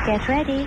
Get ready.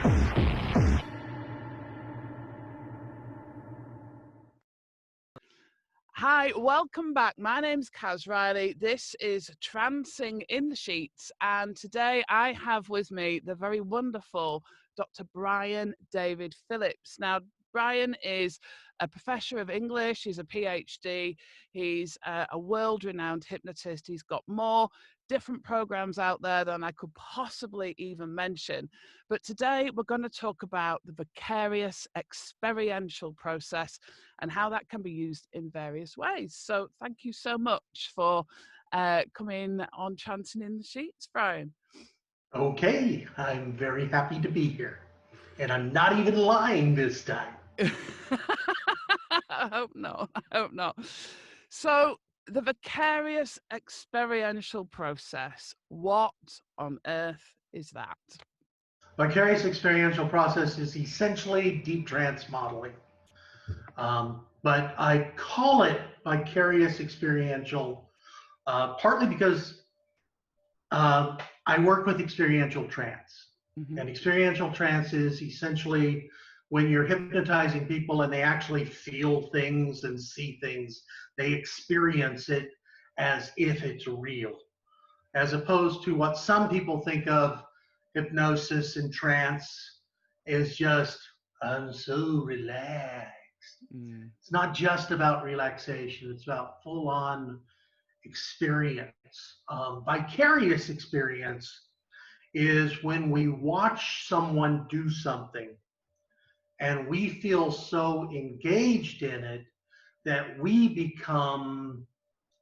Hi, welcome back. My name's Kaz Riley. This is Trancing in the Sheets, and today I have with me the very wonderful Dr. Brian David Phillips. Now, Brian is a professor of English, he's a PhD, he's a world-renowned hypnotist, he's got more different programs out there than I could possibly even mention. But today we're going to talk about the Vicarious Experiential Process and how that can be used in various ways. So thank you so much for coming on Trancing in the Sheets, Brian. Okay, I'm very happy to be here. And I'm not even lying this time. I hope not. So the Vicarious Experiential Process, what on earth is that? Vicarious Experiential Process is essentially deep trance modeling. But I call it Vicarious Experiential partly because I work with experiential trance. Mm-hmm. And experiential trance is essentially when you're hypnotizing people and they actually feel things and see things, they experience it as if it's real, as opposed to what some people think of hypnosis and trance is just, I'm so relaxed. Mm. It's not just about relaxation, it's about full-on experience. Vicarious experience is when we watch someone do something and we feel so engaged in it that we become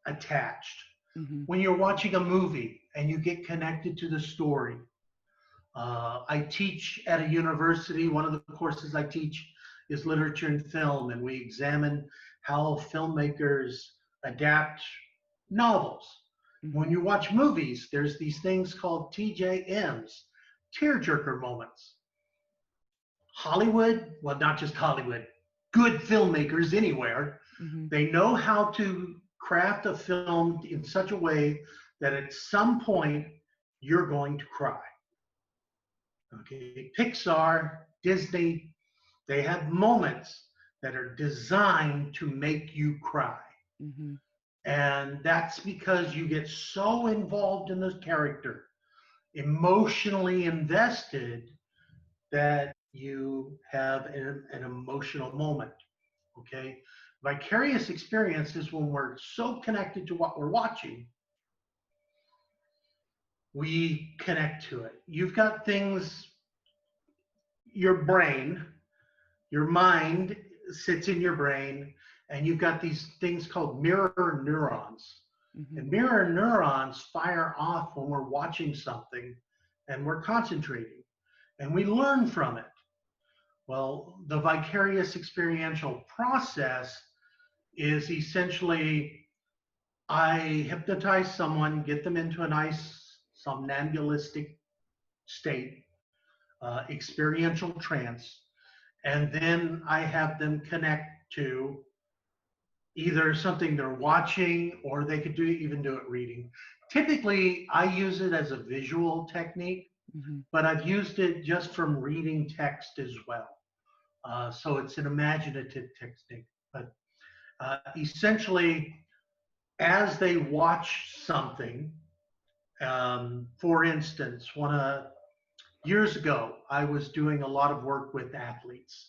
attached. Mm-hmm. When you're watching a movie and you get connected to the story. I teach at a university. One of the courses I teach is literature and film, and we examine how filmmakers adapt novels. Mm-hmm. When you watch movies, there's these things called TJMs, tearjerker moments. Hollywood, well, not just Hollywood, good filmmakers anywhere, mm-hmm. They know how to craft a film in such a way that at some point you're going to cry. Okay, Pixar, Disney, they have moments that are designed to make you cry. Mm-hmm. And that's because you get so involved in the character, emotionally invested, that you have an emotional moment, okay? Vicarious experience is when we're so connected to what we're watching, we connect to it. You've got things, your brain, your mind sits in your brain, and you've got these things called mirror neurons. Mm-hmm. And mirror neurons fire off when we're watching something and we're concentrating, and we learn from it. Well, the vicarious experiential process is essentially, I hypnotize someone, get them into a nice somnambulistic state, experiential trance, and then I have them connect to either something they're watching, or they could even do it reading. Typically, I use it as a visual technique, mm-hmm. but I've used it just from reading text as well. So it's an imaginative technique. But essentially, as they watch something, for instance, years ago, I was doing a lot of work with athletes.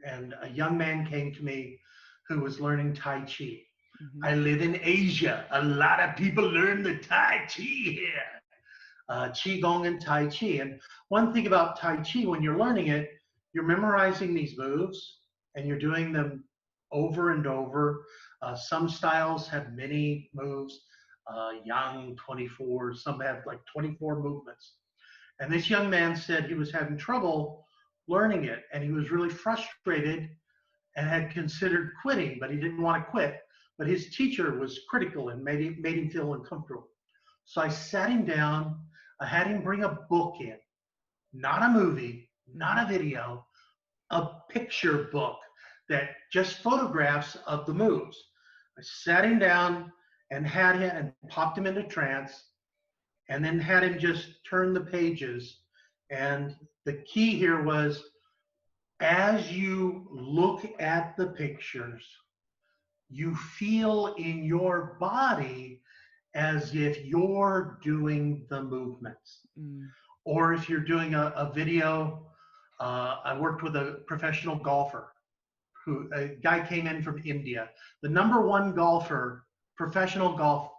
And a young man came to me who was learning Tai Chi. Mm-hmm. I live in Asia. A lot of people learn the Tai Chi here. Qigong and Tai Chi. And one thing about Tai Chi, when you're learning it, you're memorizing these moves and you're doing them over and over. Some styles have many moves. Yang 24, some have like 24 movements. And this young man said he was having trouble learning it, and he was really frustrated and had considered quitting, but he didn't want to quit. But his teacher was critical and made him feel uncomfortable. So I sat him down. I had him bring a book in, not a movie, not a video, a picture book that just photographs of the moves. I sat him down and had him and popped him into trance, and then had him just turn the pages And the key here was, as you look at the pictures, you feel in your body as if you're doing the movements. Mm. Or if you're doing a video, I worked with a professional golfer a guy came in from India, the #1 golfer, professional golf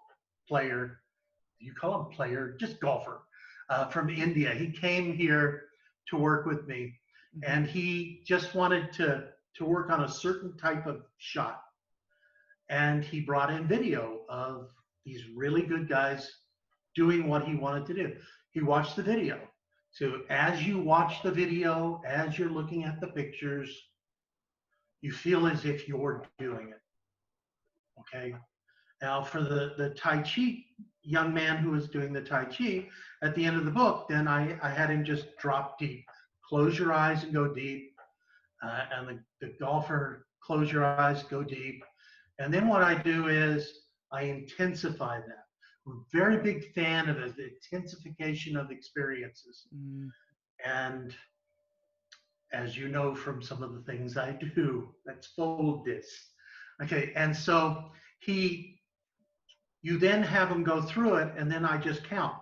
player. You call him player, just golfer, from India. He came here to work with me, Mm-hmm. and he just wanted to work on a certain type of shot. And he brought in video of these really good guys doing what he wanted to do. He watched the video. So as you watch the video, as you're looking at the pictures, you feel as if you're doing it. Okay. Now, for the Tai Chi young man who was doing the Tai Chi, at the end of the book, then I had him just drop deep. Close your eyes and go deep. And the golfer, close your eyes, go deep. And then what I do is I intensify that. I'm a very big fan of the intensification of experiences. Mm. And as you know from some of the things I do, let's fold this. Okay, and so you then have them go through it, and then I just count.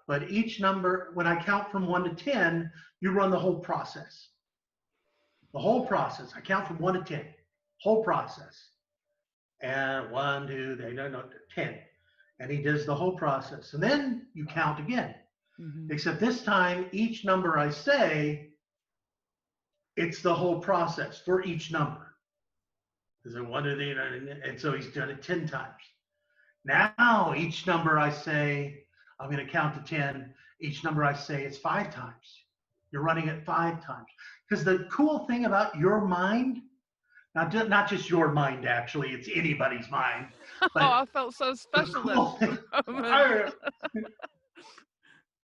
But each number, when I count from 1 to 10, you run the whole process. The whole process. I count from 1 to 10, whole process. And 1, 2, 3, no, 10. And he does the whole process. And then you count again. Mm-hmm. Except this time, each number I say, it's the whole process for each number. Is it 1, 2, 3, and so he's done it 10 times. Now, each number I say, I'm going to count to 10. Each number I say, it's 5 times. You're running it 5 times. Because the cool thing about your mind, not just your mind, actually, it's anybody's mind. But oh, I felt so special cool then.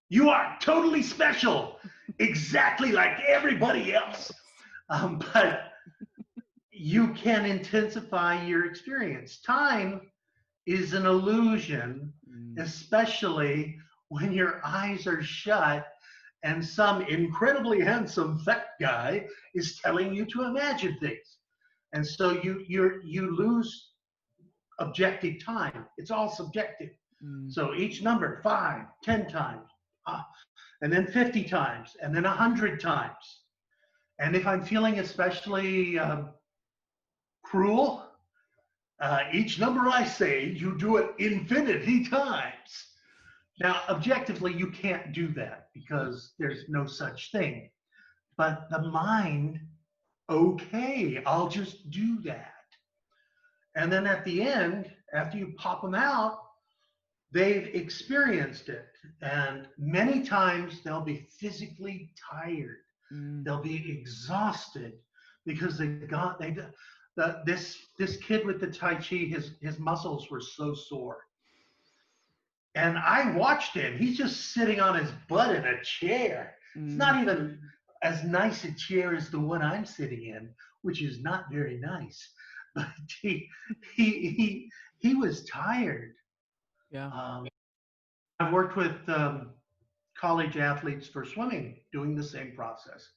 You are totally special, exactly like everybody else. But you can intensify your experience. Time is an illusion, especially when your eyes are shut and some incredibly handsome fat guy is telling you to imagine things. And so you lose objective time. It's all subjective. So each number, 5, 10 times, and then 50 times, and then 100 times. And if I'm feeling especially cruel, each number I say, you do it infinity times. Now, objectively, you can't do that because there's no such thing. But the mind, okay, I'll just do that. And then at the end, after you pop them out, they've experienced it. And many times they'll be physically tired. They'll be exhausted because this kid with the Tai Chi, his muscles were so sore. And I watched him. He's just sitting on his butt in a chair. It's not even as nice a chair as the one I'm sitting in, which is not very nice. But he was tired. Yeah. I've worked with college athletes for swimming doing the same process,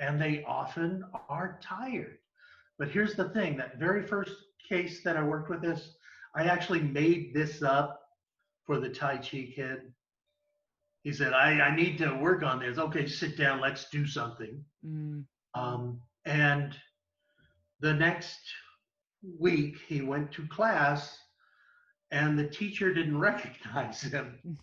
and they often are tired. But here's the thing, that very first case that I worked with this, I actually made this up for the Tai Chi kid. He said, I need to work on this. Okay, sit down, let's do something. And the next week he went to class and the teacher didn't recognize him.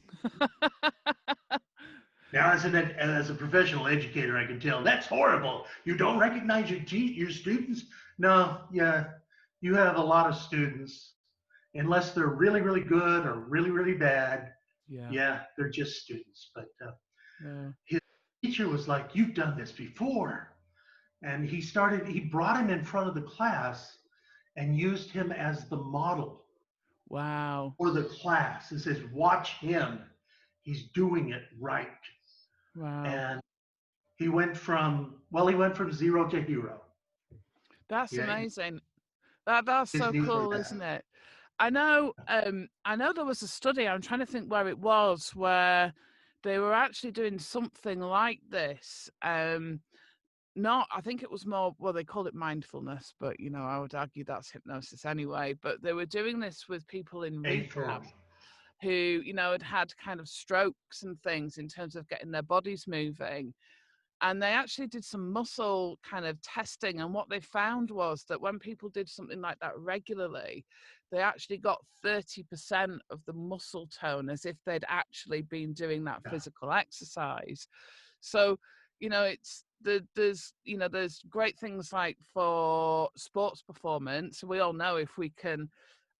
Now, as a professional educator, I can tell that's horrible. You don't recognize your students? No, yeah, you have a lot of students, unless they're really, really good or really, really bad. Yeah, they're just students. But his teacher was like, "You've done this before," and he brought him in front of the class and used him as the model. Wow. For the class. It says, "Watch him. He's doing it right." Wow. And he went from 0 to hero. That's amazing. That's so cool, isn't it? I know there was a study, I'm trying to think where it was, where they were actually doing something like this. Not, I think it was more, well, they called it mindfulness, but, you know, I would argue that's hypnosis anyway. But they were doing this with people in A rehab form. who, you know, had kind of strokes and things in terms of getting their bodies moving. And they actually did some muscle kind of testing. And what they found was that when people did something like that regularly, they actually got 30% of the muscle tone as if they'd actually been doing that Yeah. physical exercise. So, you know, there's great things like for sports performance. We all know if we can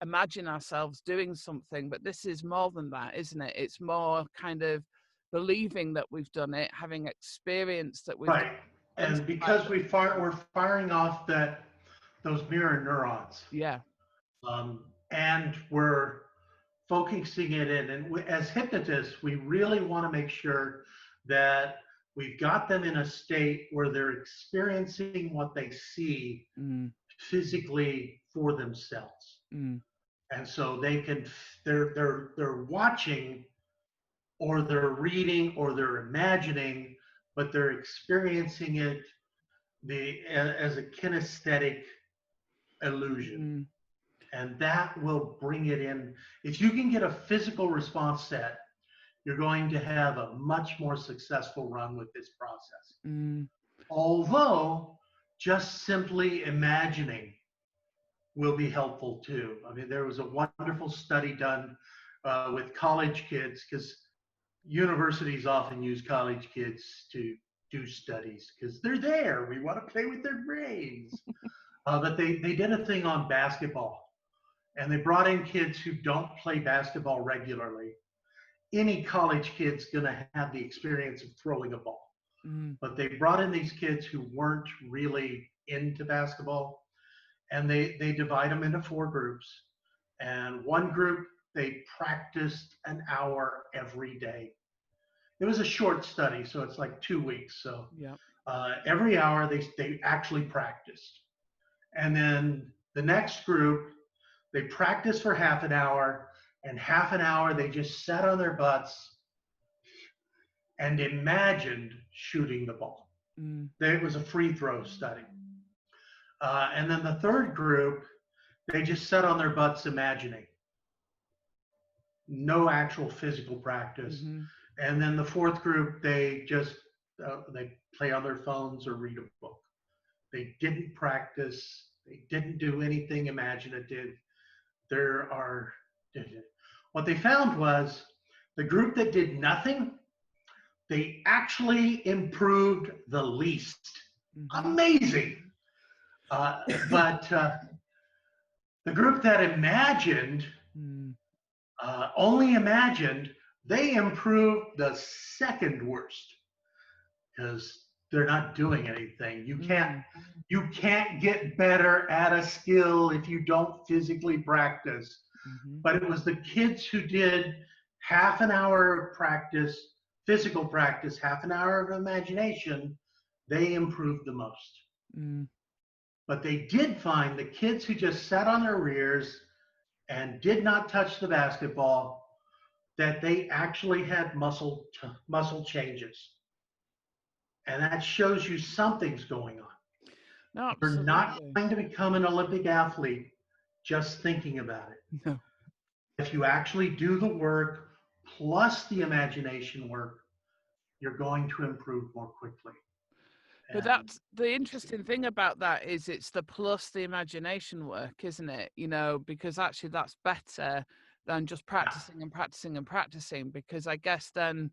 imagine ourselves doing something, but this is more than that, isn't it? It's more kind of believing that we've done it, having experience that we've Right. And because we're firing off those mirror neurons, yeah. and we're focusing it in. And as hypnotists, we really want to make sure that we've got them in a state where they're experiencing what they see physically for themselves. And so they're watching, or they're reading, or they're imagining, but they're experiencing it as a kinesthetic illusion. And that will bring it in. If you can get a physical response set, you're going to have a much more successful run with this process. Although just simply imagining will be helpful too. I mean, there was a wonderful study done with college kids, because universities often use college kids to do studies because they're there. We want to play with their brains. But they did a thing on basketball. And they brought in kids who don't play basketball regularly. Any college kid's going to have the experience of throwing a ball. But they brought in these kids who weren't really into basketball, and they divide them into 4 groups. And one group, they practiced an hour every day. It was a short study, so it's like 2 weeks. So every hour they actually practiced. And then the next group, they practiced for half an hour, and half an hour they just sat on their butts and imagined shooting the ball. It was a free throw study. And then the third group, they just sat on their butts imagining. No actual physical practice. And then the fourth group, they just they play on their phones or read a book. They didn't practice. They didn't do anything imaginative. What they found was the group that did nothing, they actually improved the least. Amazing. But the group that imagined, only imagined, they improved the second worst, because they're not doing anything. You can't get better at a skill if you don't physically practice. But it was the kids who did half an hour of practice, physical practice, half an hour of imagination, they improved the most. But they did find the kids who just sat on their rears and did not touch the basketball, that they actually had muscle changes. And that shows you something's going on. No, you're not going to become an Olympic athlete just thinking about it. No. If you actually do the work plus the imagination work, you're going to improve more quickly. But that's the interesting thing about that, is it's the plus the imagination work, isn't it? You know, because actually that's better than just practicing and practicing and practicing, because I guess then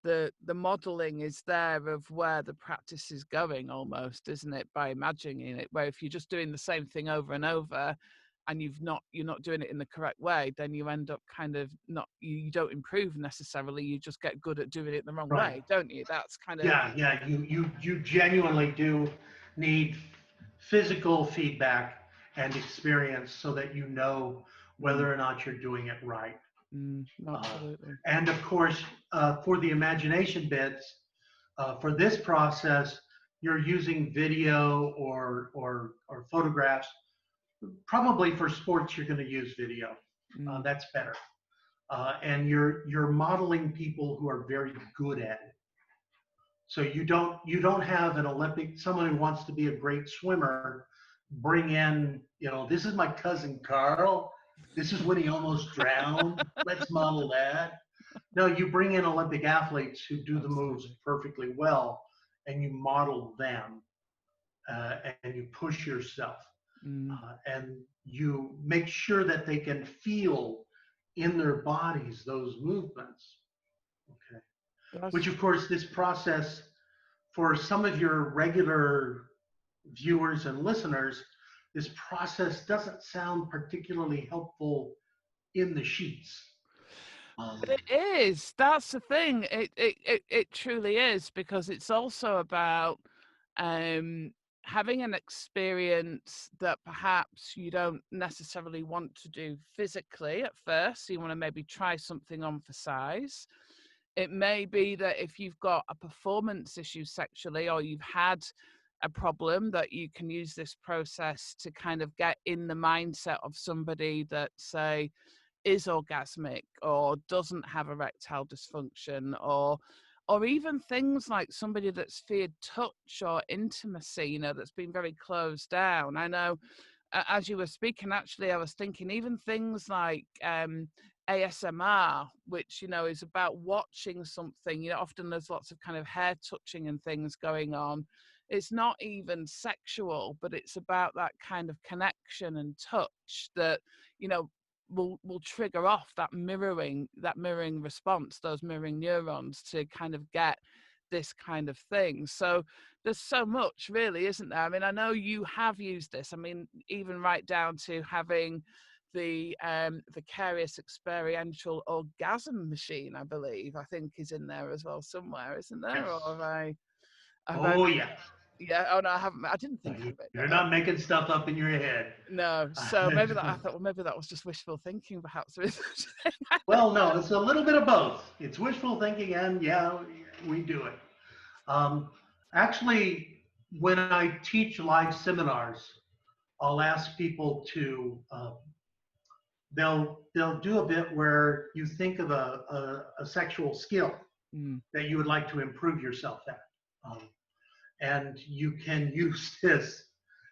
the modeling is there of where the practice is going almost, isn't it, by imagining it, where if you're just doing the same thing over and over and you're not doing it in the correct way, then you end up kind of you don't improve necessarily, you just get good at doing it the wrong way, don't you? That's kind of you genuinely do need physical feedback and experience so that you know whether or not you're doing it right. Absolutely. And of course, for the imagination bits, for this process, you're using video or photographs. Probably for sports, you're going to use video. That's better. and you're modeling people who are very good at it. So you don't have an Olympic, someone who wants to be a great swimmer, bring in, this is my cousin Carl. This is when he almost drowned. Let's model that. No, you bring in Olympic athletes who do the moves perfectly well, and you model them, and you push yourself, and you make sure that they can feel in their bodies those movements. Okay. Which, of course, this process, for some of your regular viewers and listeners, this process doesn't sound particularly helpful in the sheets. It is. That's the thing. It truly is, because it's also about having an experience that perhaps you don't necessarily want to do physically at first. So you want to maybe try something on for size. It may be that if you've got a performance issue sexually, or you've had a problem, that you can use this process to kind of get in the mindset of somebody that, say, is orgasmic or doesn't have erectile dysfunction, or even things like somebody that's feared touch or intimacy, that's been very closed down. I know, as you were speaking, actually, I was thinking even things like ASMR, which, is about watching something. Often there's lots of kind of hair touching and things going on. It's not even sexual, but it's about that kind of connection and touch that, will trigger off that mirroring response, those mirroring neurons, to kind of get this kind of thing. So there's so much, really, isn't there? I mean, I know you have used this. I mean, even right down to having the Vicarious Experiential Orgasm machine, I believe, I think is in there as well somewhere, isn't there? Yes. Or Yeah. Yeah. Oh no, I haven't. I didn't think of it. You're not making stuff up in your head. No. So maybe that, I thought, well, maybe that was just wishful thinking, perhaps. Well, no, it's a little bit of both. It's wishful thinking, and yeah, we do it. Actually, when I teach live seminars, I'll ask people to, they'll do a bit where you think of a sexual skill that you would like to improve yourself at. And you can use this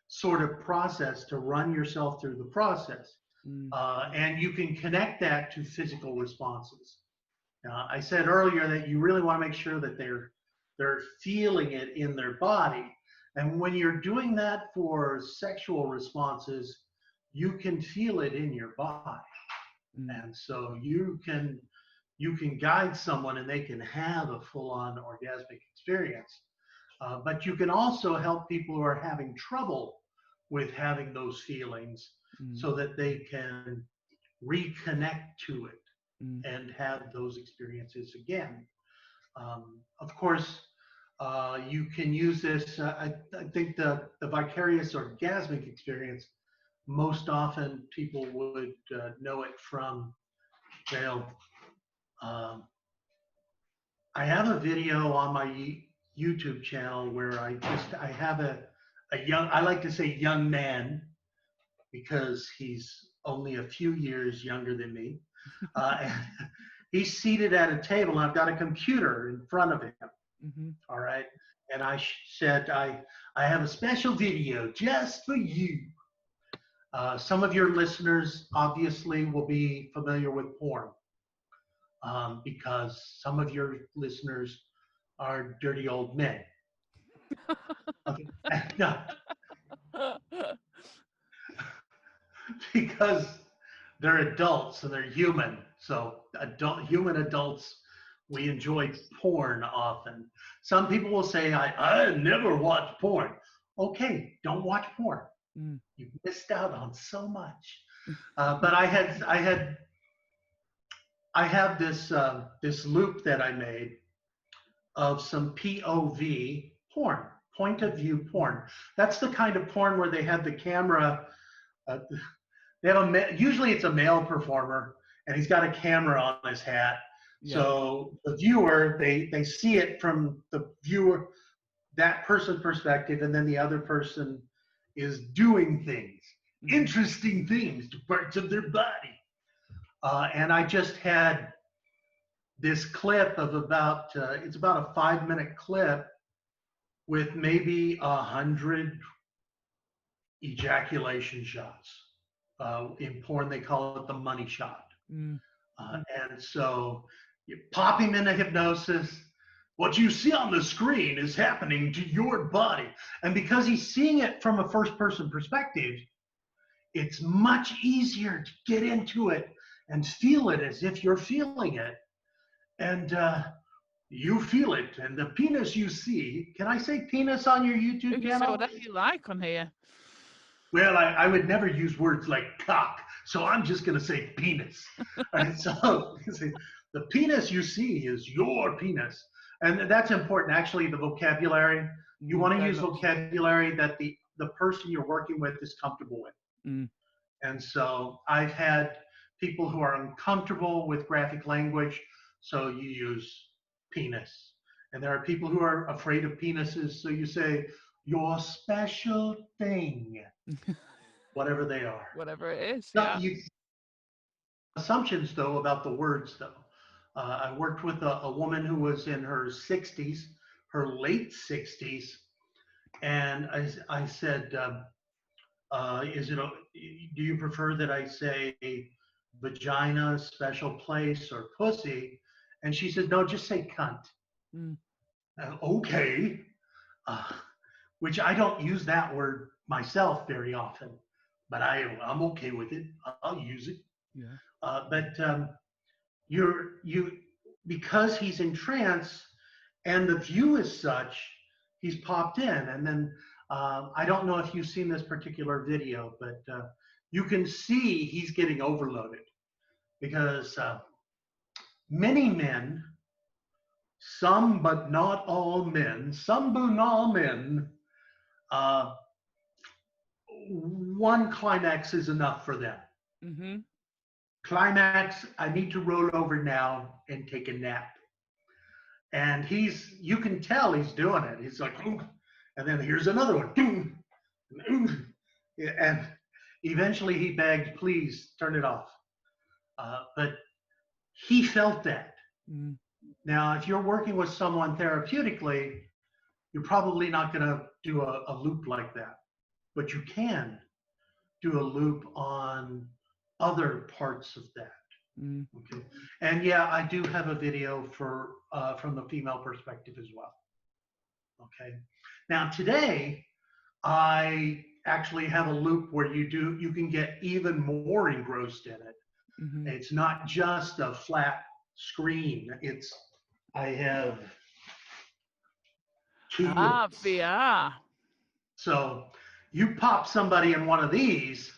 sort of process to run yourself through the process. And you can connect that to physical responses. I said earlier that you really want to make sure that they're feeling it in their body. And when you're doing that for sexual responses, you can feel it in your body. And so you can guide someone and they can have a full-on orgasmic experience. But you can also help people who are having trouble with having those feelings so that they can reconnect to it and have those experiences again. Of course, you can use this. I think the vicarious orgasmic experience, most often people would know it from, I have a video on my YouTube channel where I have a young, I like to say young man, because he's only a few years younger than me. And he's seated at a table, and I've got a computer in front of him. All right. And I said, I have a special video just for you. Some of your listeners obviously will be familiar with porn, because some of your listeners are dirty old men. Okay. No. Because they're adults and they're human. So human adults, we enjoy porn often. Some people will say, I never watch porn. Okay, don't watch porn. You've missed out on so much. But I have this loop that I made of some POV porn, point of view porn. That's the kind of porn where they have the camera. They have usually it's a male performer, and he's got a camera on his hat. Yeah. So the viewer, they see it from the viewer, that person's perspective, and then the other person is doing things, interesting things to parts of their body. And I just had this clip of about, it's about a 5-minute clip with maybe 100 ejaculation shots. In porn, they call it the money shot. Mm. And so you pop him into hypnosis. What you see on the screen is happening to your body. And because he's seeing it from a first person perspective, it's much easier to get into it and feel it as if you're feeling it. And you feel it. And the penis you see, can I say penis on your YouTube You can say channel? whatever you like on here. Well, I would never use words like cock, so I'm just going to say penis. And so the penis you see is your penis. And that's important, actually, the vocabulary. You want to use vocabulary that the person you're working with is comfortable with. Mm. And so I've had people who are uncomfortable with graphic language, so you use penis. And there are people who are afraid of penises, so you say, your special thing, whatever they are. Whatever it is, No, yeah. Assumptions, though, about the words, though. I worked with a woman who was in her 60s, her late 60s, and I said, do you prefer that I say vagina, special place, or pussy? And she said, no, just say cunt. Mm. Okay. Which I don't use that word myself very often, but I'm okay with it. I'll use it. Yeah. But because he's in trance and the view is such, he's popped in. And then I don't know if you've seen this particular video, but you can see he's getting overloaded because many men, some but not all men, some but not all men, one climax is enough for them. Mm-hmm. Climax, I need to roll over now and take a nap. And you can tell he's doing it. He's like, ooh, and then here's another one. And eventually he begged, please turn it off. But he felt that. Mm. Now, if you're working with someone therapeutically, you're probably not going to do a loop like that. But you can do a loop on other parts of that. Mm. Okay. And yeah, I do have a video from the female perspective as well. Okay. Now today, I actually have a loop where you can get even more engrossed in it. Mm-hmm. It's not just a flat screen. I have two loops. VR. So you pop somebody in one of these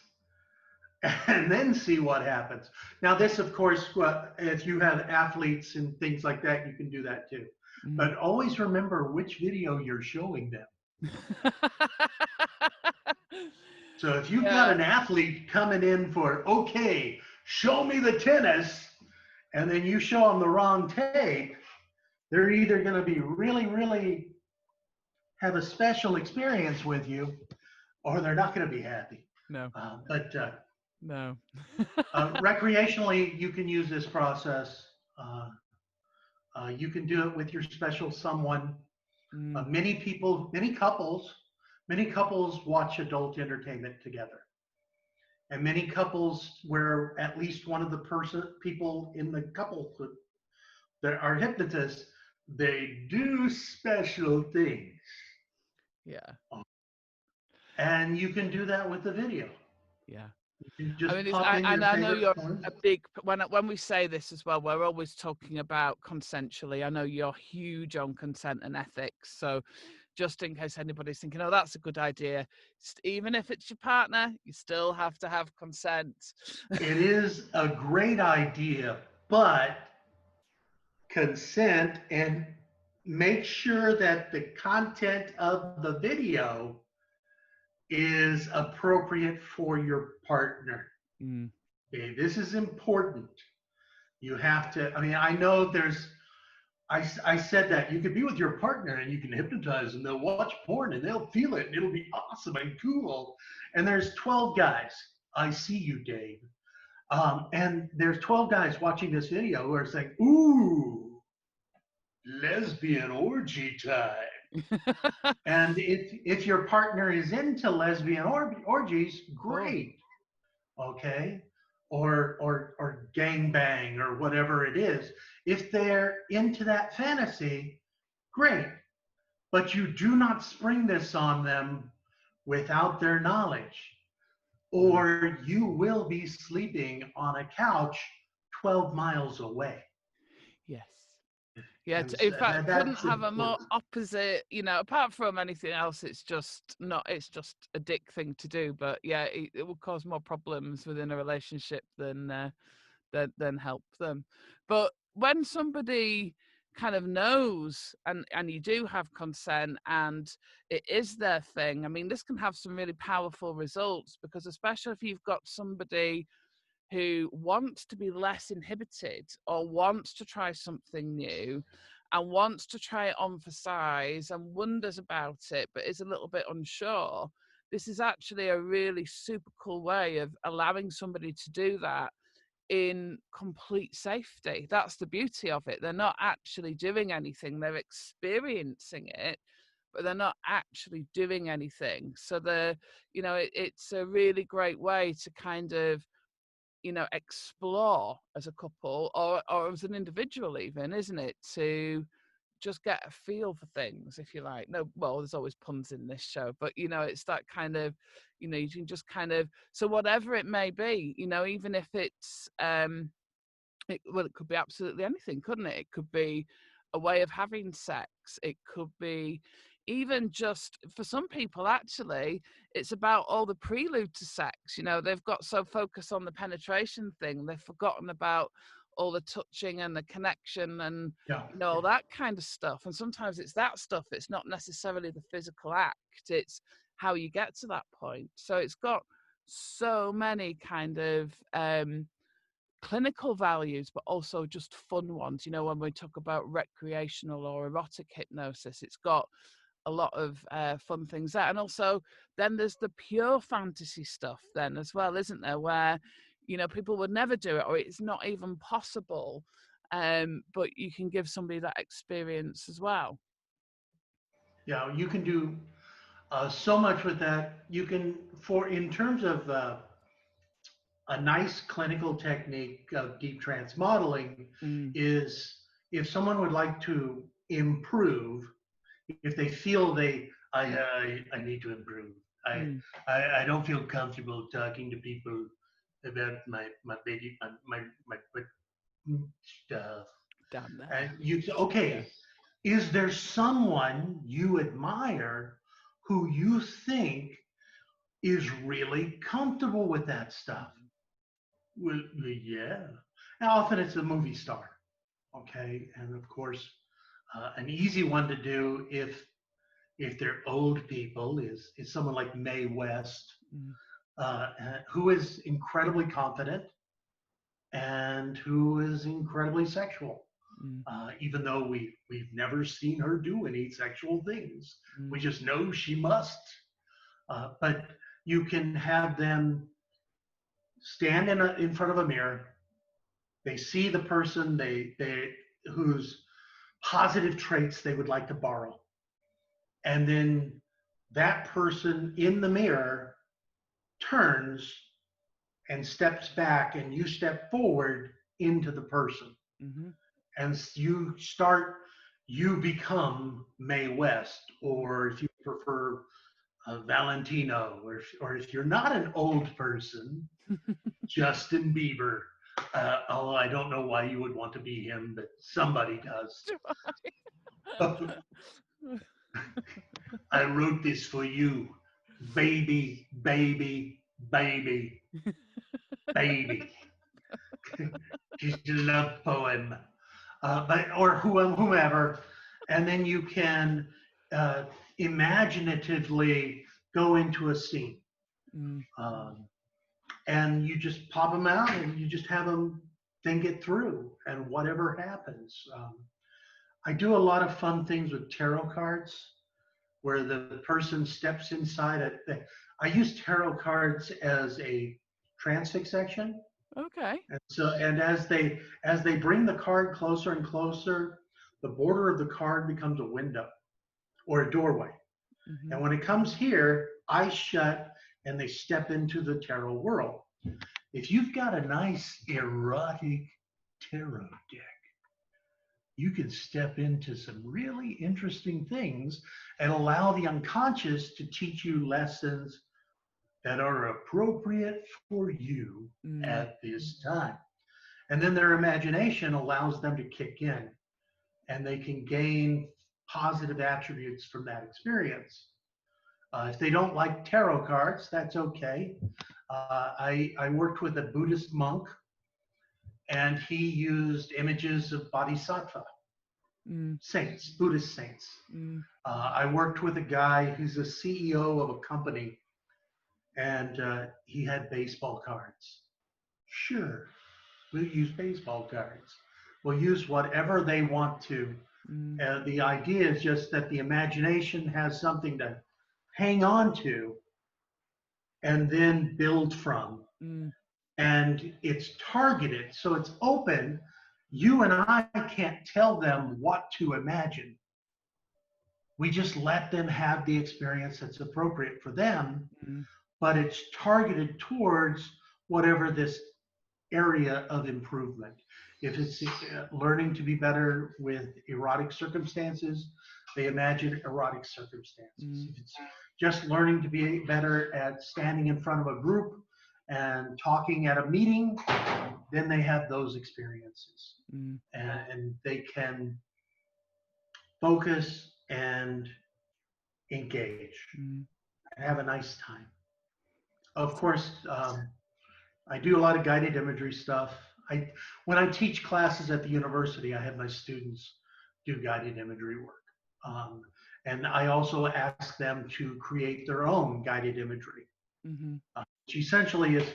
and then see what happens. Now this, of course, if you have athletes and things like that, you can do that too. Mm-hmm. But always remember which video you're showing them. So if you've got an athlete coming in for, okay, show me the tennis, and then you show them the wrong tape, they're either going to be really, really have a special experience with you, or they're not going to be happy. No. No. Recreationally, you can use this process. You can do it with your special someone. Many couples watch adult entertainment together. And many couples where at least one of the people in the couple that are hypnotists, they do special things. Yeah. And you can do that with the video. Yeah. I know you're a big, when we say this as well, we're always talking about consensually. I know you're huge on consent and ethics. So just in case anybody's thinking, oh, that's a good idea, even if it's your partner, you still have to have consent. It is a great idea, but consent, and make sure that the content of the video is appropriate for your partner. Okay, this is important. You have to, I know I said that you could be with your partner and you can hypnotize and they'll watch porn and they'll feel it and it'll be awesome and cool. And there's 12 guys. I see you, Dave. And there's 12 guys watching this video who are saying, ooh, lesbian orgy time. And if your partner is into lesbian orgies, Cool. great, okay, or gangbang or whatever it is. If they're into that fantasy, great. But you do not spring this on them without their knowledge, Mm. or you will be sleeping on a couch 12 miles away. Yes. Yeah, And in fact, couldn't that's have a more important. opposite, apart from anything else, it's just a dick thing to do. But yeah, it will cause more problems within a relationship than help them. But when somebody kind of knows and you do have consent and it is their thing, I mean, this can have some really powerful results, because especially if you've got somebody who wants to be less inhibited or wants to try something new and wants to try it on for size and wonders about it but is a little bit unsure, this is actually a really super cool way of allowing somebody to do that in complete safety. That's the beauty of it. They're not actually doing anything, they're experiencing it, but they're not actually doing anything. So it's a really great way to kind of explore as a couple or as an individual even, isn't it? To just get a feel for things, if you like. No, well, there's always puns in this show, but it's that kind of, you can just kind of, so whatever it may be, even if it's it could be absolutely anything, couldn't it? It could be a way of having sex. It could be even just, for some people, actually, it's about all the prelude to sex. They've got so focused on the penetration thing, they've forgotten about all the touching and the connection and, Yeah. all that kind of stuff. And sometimes it's that stuff. It's not necessarily the physical act. It's how you get to that point. So it's got so many kind of clinical values, but also just fun ones. When we talk about recreational or erotic hypnosis, it's got a lot of fun things there. And also then there's the pure fantasy stuff then as well, isn't there, where people would never do it or it's not even possible, but you can give somebody that experience as well. Yeah, you can do so much with that. You can, in terms of a nice clinical technique of deep trance modeling, Mm, is if someone would like to improve, if they feel I need to improve. I, mm, I don't feel comfortable talking to people about my baby, my stuff. down And there. you say, Yeah. okay, is there someone you admire who you think is really comfortable with that stuff? Well, yeah. And often it's a movie star, okay? And of course, an easy one to do if they're old people is someone like Mae West, Mm, uh, who is incredibly confident and who is incredibly sexual. mm, Even though we've never seen her do any sexual things, we mm, just know she must. But you can have them stand in front of a mirror. They see the person they whose positive traits they would like to borrow, and then that person in the mirror turns and steps back, and you step forward into the person, mhm, and you become Mae West, or if you prefer Valentino, or if you're not an old person, Justin Bieber. Although I don't know why you would want to be him, but somebody does. I wrote this for you, baby, baby, baby, baby. Just a love poem, or whomever, and then you can uh, imaginatively go into a scene, mm, um, and you just pop them out, and you just have them think it through, and whatever happens. I do a lot of fun things with tarot cards, where the person steps inside it. I use tarot cards as a transfix section. Okay. And so, and as they bring the card closer and closer, the border of the card becomes a window or a doorway. Mm-hmm. And when it comes here, eyes shut, and they step into the tarot world. If you've got a nice erotic tarot deck, you can step into some really interesting things and allow the unconscious to teach you lessons that are appropriate for you Mm. at this time. And then their imagination allows them to kick in and they can gain positive attributes from that experience. If they don't like tarot cards, that's okay. I worked with a Buddhist monk and he used images of bodhisattva Mm. saints, Buddhist saints. Mm. I worked with a guy who's a CEO of a company and he had baseball cards. Sure, we'll use baseball cards. We'll use whatever they want to. Mm. The idea is just that the imagination has something to hang on to and then build from. Mm. And it's targeted, so it's open. You and I can't tell them what to imagine. We just let them have the experience that's appropriate for them, Mm. but it's targeted towards whatever this area of improvement. If it's learning to be better with erotic circumstances, they imagine erotic circumstances. Mm. If it's just learning to be better at standing in front of a group and talking at a meeting, then they have those experiences. Mm. And they can focus and engage Mm. and have a nice time. Of course, I do a lot of guided imagery stuff. When I teach classes at the university, I have my students do guided imagery work. Um, and I also ask them to create their own guided imagery, Mm-hmm. which essentially is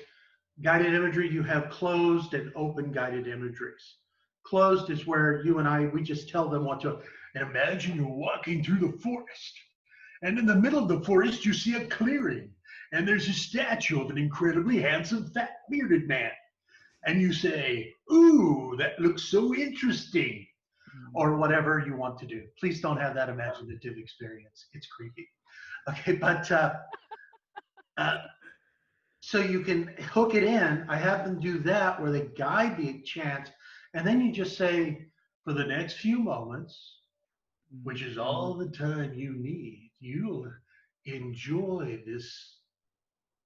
guided imagery. You have closed and open guided imageries. Closed is where you and I, we just tell them what to imagine. You're walking through the forest, and in the middle of the forest, you see a clearing, and there's a statue of an incredibly handsome, fat, bearded man. And you say, "Ooh, that looks so interesting," Mm. or whatever you want to do. Please don't have that imaginative experience. It's creepy. Okay, but uh, so you can hook it in. I have them do that where they guide the chant, and then you just say, for the next few moments, which is all the time you need, you'll enjoy this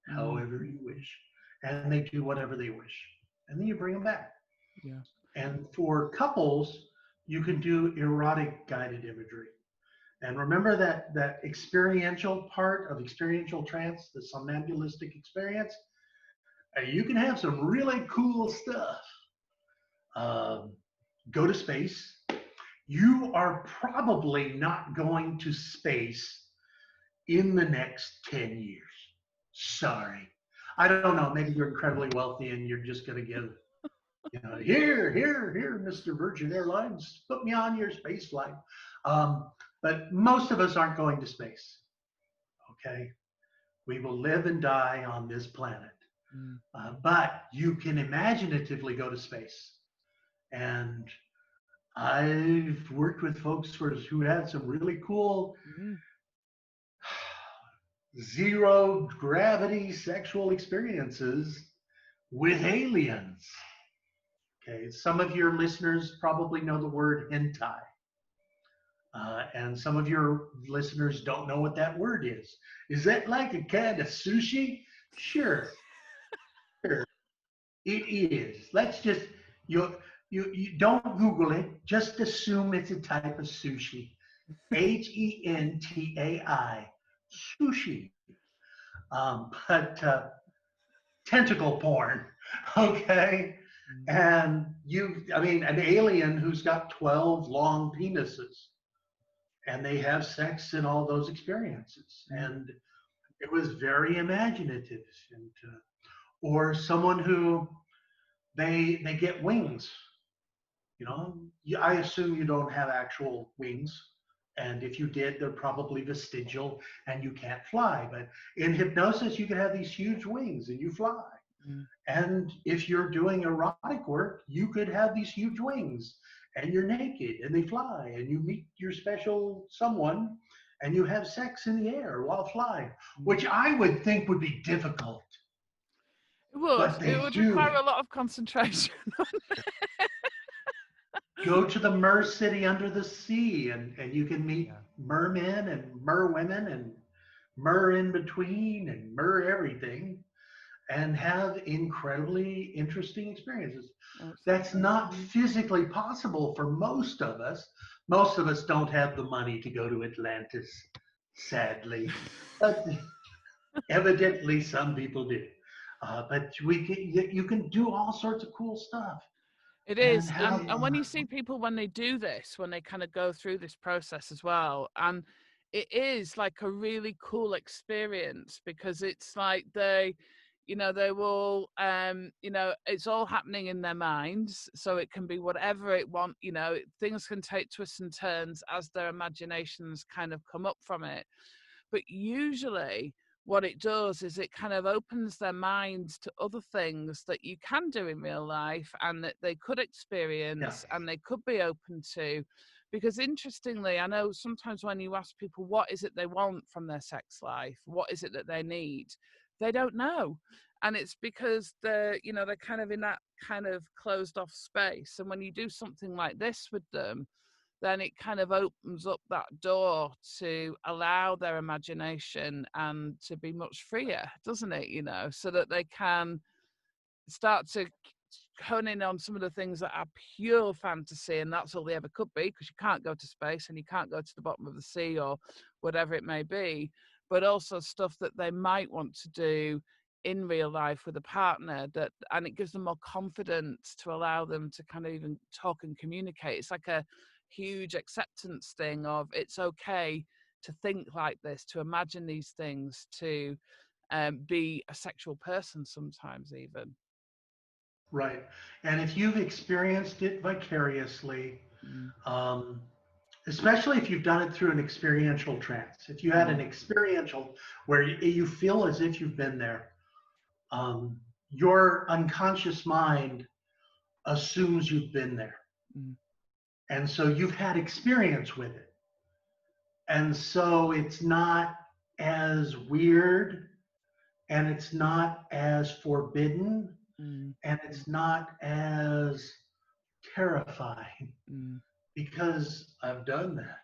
Mm. however you wish. And they do whatever they wish. And then you bring them back. Yeah. And for couples, you can do erotic guided imagery. And remember that experiential part of experiential trance, the somnambulistic experience? You can have some really cool stuff. Um, go to space. You are probably not going to space in the next 10 years. Sorry. I don't know. Maybe you're incredibly wealthy and you're just going to give, here, Mr. Virgin Airlines, put me on your space flight. But most of us aren't going to space. Okay. We will live and die on this planet. Mm. But you can imaginatively go to space. And I've worked with folks who had some really cool Mm. zero gravity sexual experiences with aliens. Okay, some of your listeners probably know the word hentai. And some of your listeners don't know what that word is. Is that like a kind of sushi? Sure, sure, it is. Let's just, you, you don't Google it, just assume it's a type of sushi. Hentai, sushi. But tentacle porn, okay? Mm. And I mean, an alien who's got 12 long penises and they have sex in all those experiences. Mm. And it was very imaginative. And, or someone who they get wings, I assume you don't have actual wings. And if you did, they're probably vestigial and you can't fly. But in hypnosis, you can have these huge wings and you fly. Mm. And if you're doing erotic work, you could have these huge wings and you're naked and they fly and you meet your special someone and you have sex in the air while flying, Mm. which I would think would be difficult, It would. but It they would do require it. a lot of concentration. Go to the Mer City under the sea and you can meet Yeah. mermen and mer women and mer in between and mer everything and have incredibly interesting experiences. That's Absolutely. not physically possible for most of us. Most of us don't have the money to go to Atlantis, sadly. But evidently, some people do. But you can do all sorts of cool stuff It and is. have. And when you see people when they do this, when they kind of go through this process as well, and it is like a really cool experience because it's like they, they will it's all happening in their minds, so it can be whatever it want, things can take twists and turns as their imaginations kind of come up from it. But usually what it does is it kind of opens their minds to other things that you can do in real life and that they could Yeah, experience and they could be open to. Because interestingly, I know sometimes when you ask people what is it they want from their sex life, what is it that they need, they don't know. And it's because they're kind of in that kind of closed off space. And when you do something like this with them, then it kind of opens up that door to allow their imagination and to be much freer, doesn't it? So that they can start to hone in on some of the things that are pure fantasy, and that's all they ever could be, because you can't go to space and you can't go to the bottom of the sea or whatever it may be, but also stuff that they might want to do in real life with a partner, and it gives them more confidence to allow them to kind of even talk and communicate. It's like a huge acceptance thing of it's okay to think like this, to imagine these things, to be a sexual person sometimes even. right. And if you've experienced it vicariously, Mm, um, especially if you've done it through an experiential trance, if you had mm, an experiential where you feel as if you've been there, um, your unconscious mind assumes you've been there. mm, And so you've had experience with it. And so it's not as weird and it's not as forbidden mm, and it's not as terrifying mm, because I've done that.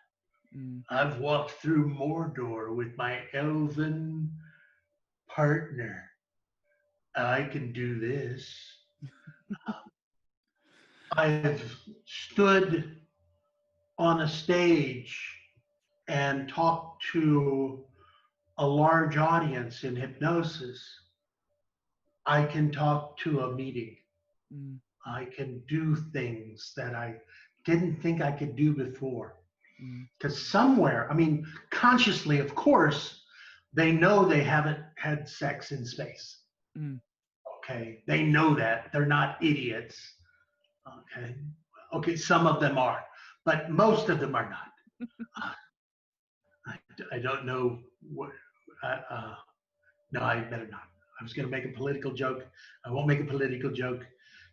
mm. I've walked through Mordor with my elven partner. I can do this. I've stood on a stage and talked to a large audience in hypnosis. I can talk to a meeting. Mm, I can do things that I didn't think I could do before. mm, Because somewhere, I mean, consciously, of course, they know they haven't had sex in space. mm. Okay. They know that. They're not idiots. Okay. Okay. Some of them are, but most of them are not. Uh, I don't know what. Uh, no, I better not. I was going to make a political joke. I won't make a political joke.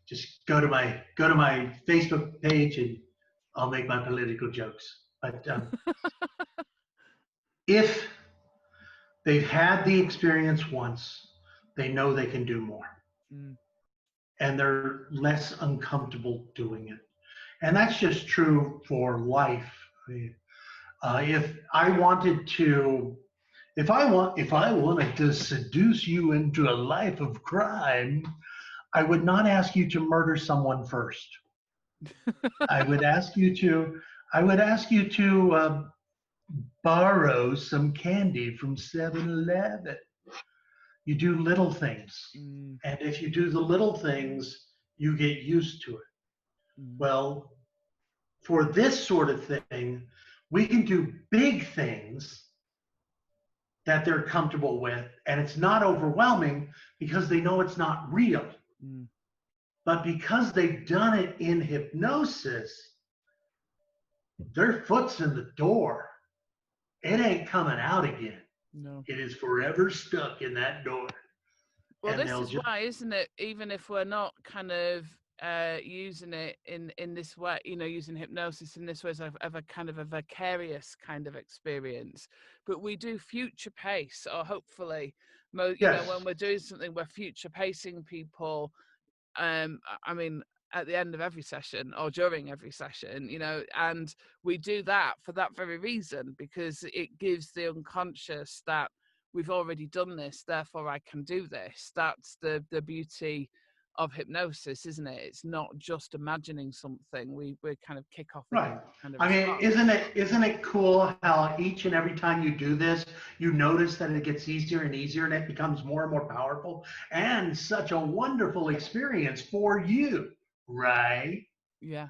Just go to my Facebook page and I'll make my political jokes. But if they've had the experience once, they know they can do more, Mm, and they're less uncomfortable doing it. And that's just true for life. I mean, if I wanted to, if I wanted to seduce you into a life of crime, I would not ask you to murder someone first. I would ask you to, I would ask you to borrow some candy from 7-Eleven. You do little things. mm, And if you do the little things, you get used to it. mm, Well, for this sort of thing, we can do big things that they're comfortable with, and it's not overwhelming because they know it's not real. mm. But because they've done it in hypnosis, their foot's in the door. It ain't coming out again. No. It is forever stuck in that door. Well, and this they'll is just why, isn't it? Even if we're not kind of using it in this way, you know, using hypnosis in this way as of a kind of a vicarious kind of experience, but we do future pace, or hopefully, you know, when yes, we're doing something, we're future pacing people. I mean, at the end of every session or during every session, you know, and we do that for that very reason, because it gives the unconscious that we've already done this, therefore I can do this. That's the beauty of hypnosis, isn't it? It's not just imagining something. We kind of kick off a right. different kind of I mean, response. isn't it cool how each and every time you do this, you notice that it gets easier and easier, and it becomes more and more powerful, and such a wonderful experience for you, right? Yeah.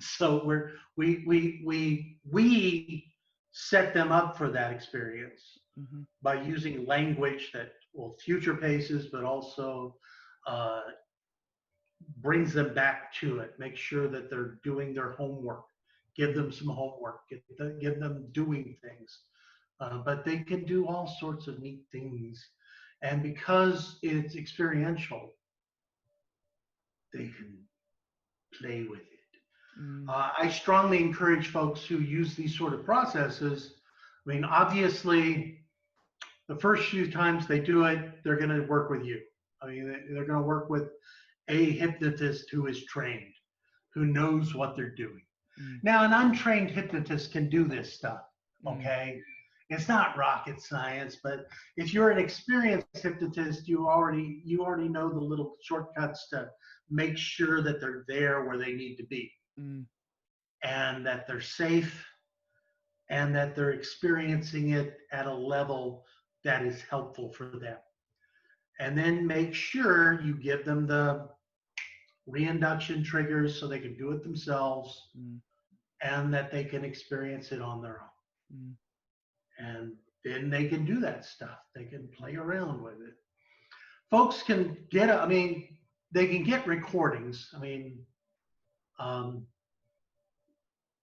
So we set them up for that experience Hmm. by using language that will future paces, but also uh, brings them back to it. Make sure that they're doing their homework. Give them some homework. Give them doing things. But they can do all sorts of neat things. And because it's experiential, they can play with it. Mm. I strongly encourage folks who use these sort of processes. I mean, obviously, the first few times they do it, they're going to work with you. I mean, they're going to work with a hypnotist who is trained, who knows what they're doing. Mm. Now, an untrained hypnotist can do this stuff, Mm. okay? It's not rocket science, but if you're an experienced hypnotist, you already know the little shortcuts to make sure that they're there where they need to be, Mm. and that they're safe, and that they're experiencing it at a level that is helpful for them. And then make sure you give them the reinduction triggers so they can do it themselves, Mm. and that they can experience it on their own. Mm. And then they can do that stuff. They can play around with it. Folks can get, I mean, they can get recordings. I mean, um,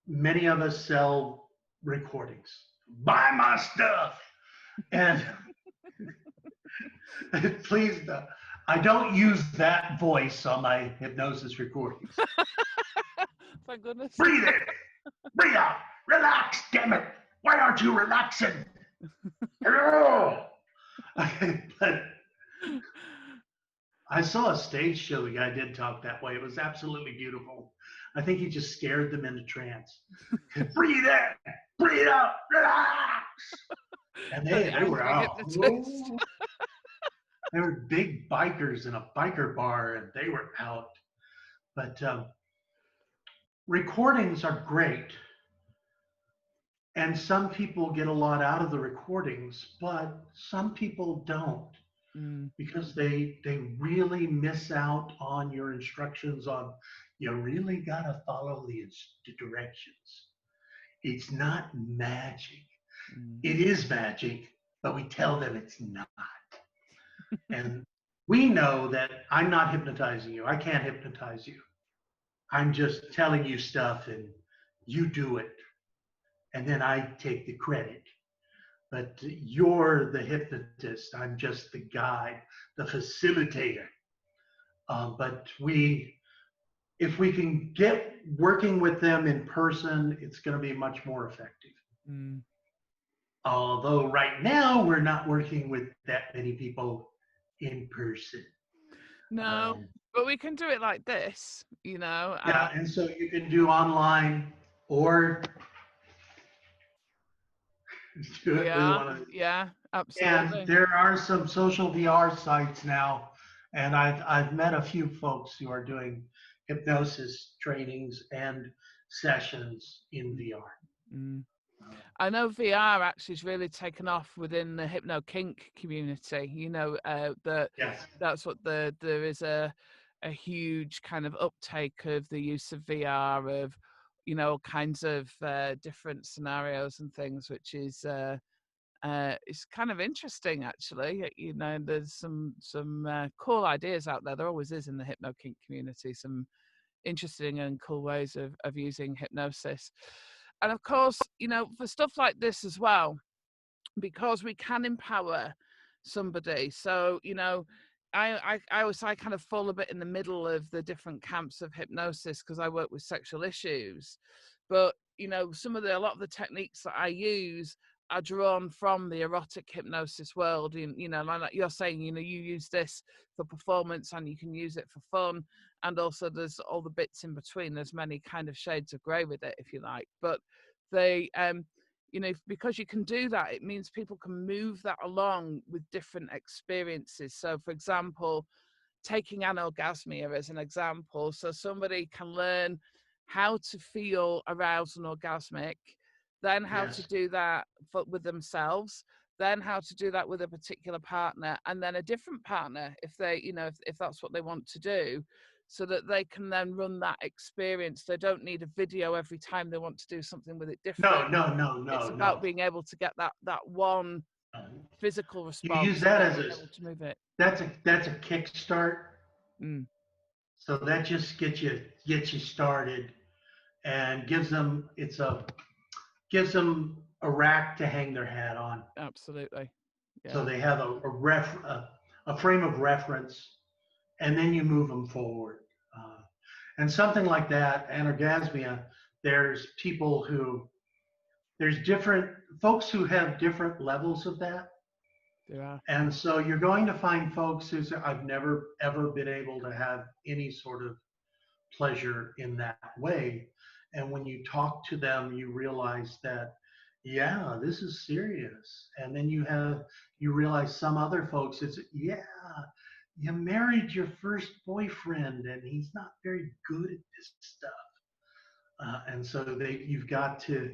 many of us sell recordings. Buy my stuff. And please, I don't use that voice on my hypnosis recordings. Thank goodness. Breathe in, breathe out, relax, damn it. Why aren't you relaxing? Hello. But I saw a stage show the guy did talk that way. It was absolutely beautiful. I think he just scared them into trance. Breathe in, breathe out, relax. And Very they were angry out. hypnotist. Whoa. They were big bikers in a biker bar, and they were out. But recordings are great. And some people get a lot out of the recordings, but some people don't, Mm. because they really miss out on your instructions on, you really got to follow the directions. It's not magic. Mm. It is magic, but we tell them it's not. And we know that I'm not hypnotizing you. I can't hypnotize you. I'm just telling you stuff, and you do it. And then I take the credit. But you're the hypnotist. I'm just the guide, the facilitator. But if we can get working with them in person, it's going to be much more effective. Mm. Although right now we're not working with that many people in person. No, Um, but we can do it like this, you know. yeah, and so you can do online or do it with Yeah, one of these. yeah, And absolutely. there are some social VR sites now, and I've met a few folks who are doing hypnosis trainings and sessions in VR. Mm. Uh, I know VR actually has really taken off within the hypno kink community. You know, yes, that's what there is a huge kind of uptake of the use of VR, of, you know, all kinds of different scenarios and things, which is it's kind of interesting actually. You know, there's some cool ideas out there. There always is in the hypno kink community. Some interesting and cool ways of using hypnosis. And of course, you know, for stuff like this as well, because we can empower somebody. So, you know, I kind of fall a bit in the middle of the different camps of hypnosis because I work with sexual issues, but you know, a lot of the techniques that I use are drawn from the erotic hypnosis world. You know, like you're saying, you know, you use this for performance and you can use it for fun, and also there's all the bits in between. There's many kind of shades of grey with it, if you like, but they you know, because you can do that, it means people can move that along with different experiences. So for example, taking anorgasmia as an example, so somebody can learn how to feel aroused and orgasmic, then how to Yes. do that with themselves, then how to do that with a particular partner, and then a different partner if they, you know, if that's what they want to do, so that they can then run that experience. They don't need a video every time they want to do something with it different. No, no, no, It's no, about no. being able to get that one physical You use response and that then as being a able to move it. that's a kickstart. Mm, So that just gets you started and gives them a rack to hang their hat on. absolutely. So Yeah. they have a frame of reference, and then you move them forward. Uh, and something like that, anorgasmia, there's people who there's different folks who have different levels of that. There are. And so you're going to find folks who say, I've never ever been able to have any sort of pleasure in that way. And when you talk to them, you realize that, yeah, this is serious. And then you realize some other folks, it's, yeah, you married your first boyfriend and he's not very good at this stuff. And so you've got to,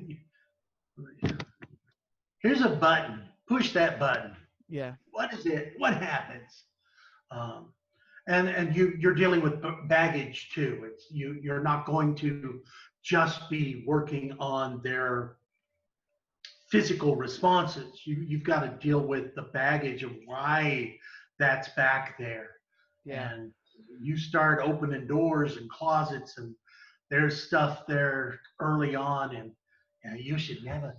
here's a button, push that button. Yeah. What is it? What happens? Um, and you're dealing with baggage too. You're not going to just be working on their physical responses. You've got to deal with the baggage of why that's back there. Yeah. And you start opening doors and closets, and there's stuff there early on, and you should never.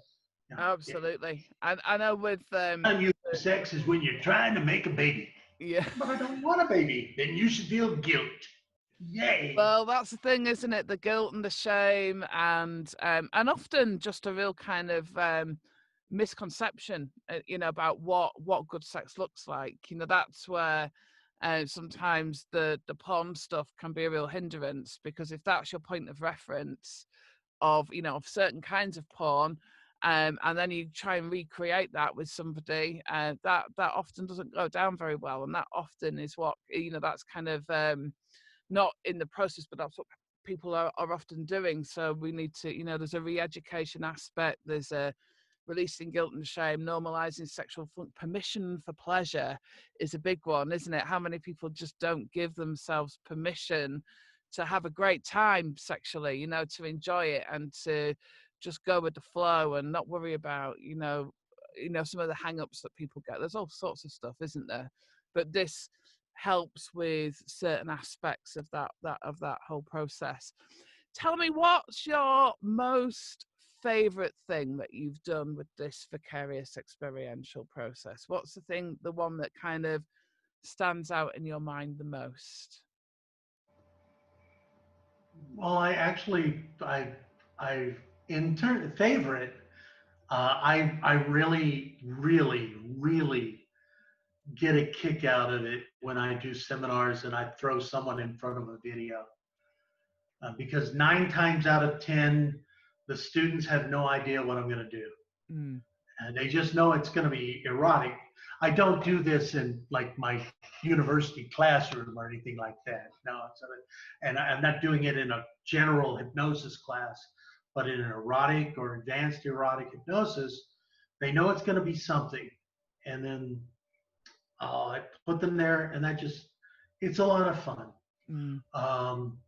You know, Absolutely. And I know with time you have sex is when you're trying to make a baby. yeah. But I don't want a baby. Then you should feel guilt. Yay. Well, that's the thing, isn't it? The guilt and the shame, and often just a real kind of misconception, you know, about what good sex looks like. You know, that's where sometimes the porn stuff can be a real hindrance, because if that's your point of reference of, you know, of certain kinds of porn, and then you try and recreate that with somebody, that often doesn't go down very well, and that often is what, you know, that's kind of not in the process, but that's what people are often doing. So we need to, you know, there's a re-education aspect, there's a releasing guilt and shame, normalizing sexual permission for pleasure is a big one, isn't it? How many people just don't give themselves permission to have a great time sexually, you know, to enjoy it and to just go with the flow and not worry about, you know, some of the hang-ups that people get. There's all sorts of stuff, isn't there? But this helps with certain aspects of that whole process. Tell me, what's your most favorite thing that you've done with this vicarious experiential process? What's the one that kind of stands out in your mind the most? Well, I in turn favorite. I really, really, really get a kick out of it when I do seminars and I throw someone in front of a video, because 9 times out of 10, the students have no idea what I'm going to do. Mm. And they just know it's going to be erotic. I don't do this in like my university classroom or anything like that. No, and I'm not doing it in a general hypnosis class, but in an erotic or advanced erotic hypnosis, they know it's going to be something. And then I put them there, and it's a lot of fun. Mm. Um,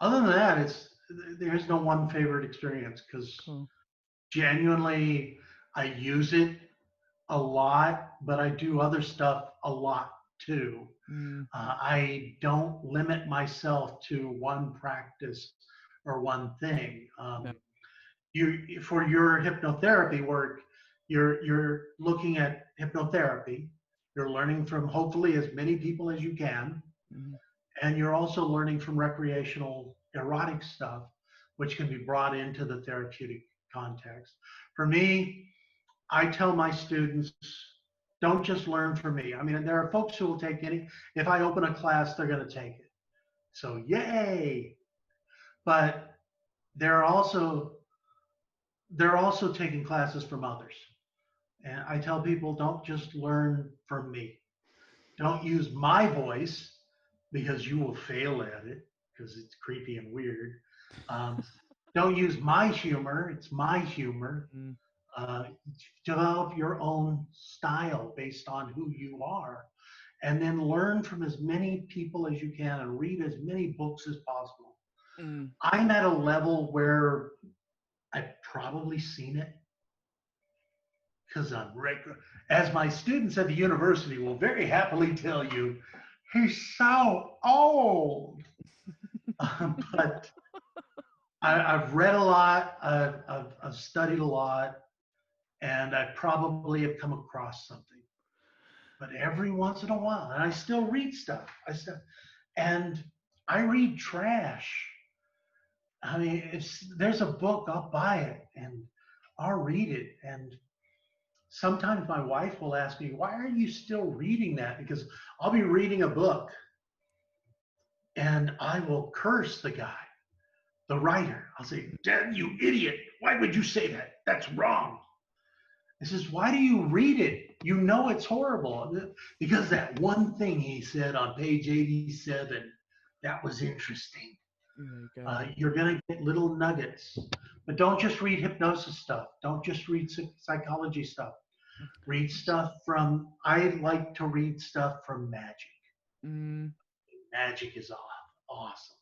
Other than that, there's no one favorite experience, because Cool. genuinely I use it a lot, but I do other stuff a lot too. Mm. I don't limit myself to one practice or one thing. No. For your hypnotherapy work, you're looking at hypnotherapy, You're learning from hopefully as many people as you can. Mm-hmm. And you're also learning from recreational erotic stuff, which can be brought into the therapeutic context. For me, I tell my students, don't just learn from me. I mean, there are folks who will take any, if I open a class, they're going to take it. So, yay. But they're also taking classes from others. And I tell people, don't just learn from me. Don't use my voice because you will fail at it because it's creepy and weird. Don't use my humor. It's my humor. Mm-hmm. Develop your own style based on who you are, and then learn from as many people as you can and read as many books as possible. Mm. I'm at a level where I've probably seen it because I'm regular. As my students at the university will very happily tell you, he's so old. But I've read a lot, I've studied a lot, and I probably have come across something. But every once in a while, and I still read stuff. And I read trash. I mean, if there's a book, I'll buy it and I'll read it. And sometimes my wife will ask me, why are you still reading that? Because I'll be reading a book and I will curse the guy, the writer. I'll say, damn you idiot. Why would you say that? That's wrong. He says, why do you read it? You know it's horrible. Because that one thing he said on page 87, that was interesting. There you go. You're going to get little nuggets. But don't just read hypnosis stuff. Don't just read psychology stuff. Read stuff from, I like to read stuff from magic. Mm. Magic is awesome.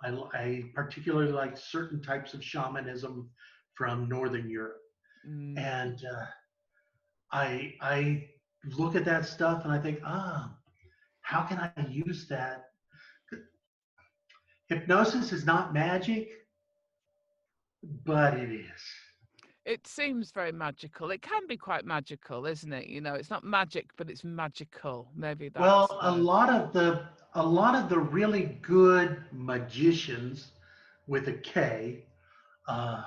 I particularly like certain types of shamanism from Northern Europe. Mm. And I look at that stuff and I think, how can I use that? Hypnosis is not magic, but it is. It seems very magical. It can be quite magical, isn't it? You know, it's not magic, but it's magical. Maybe that's Well, a lot of the really good magicians with a K, uh,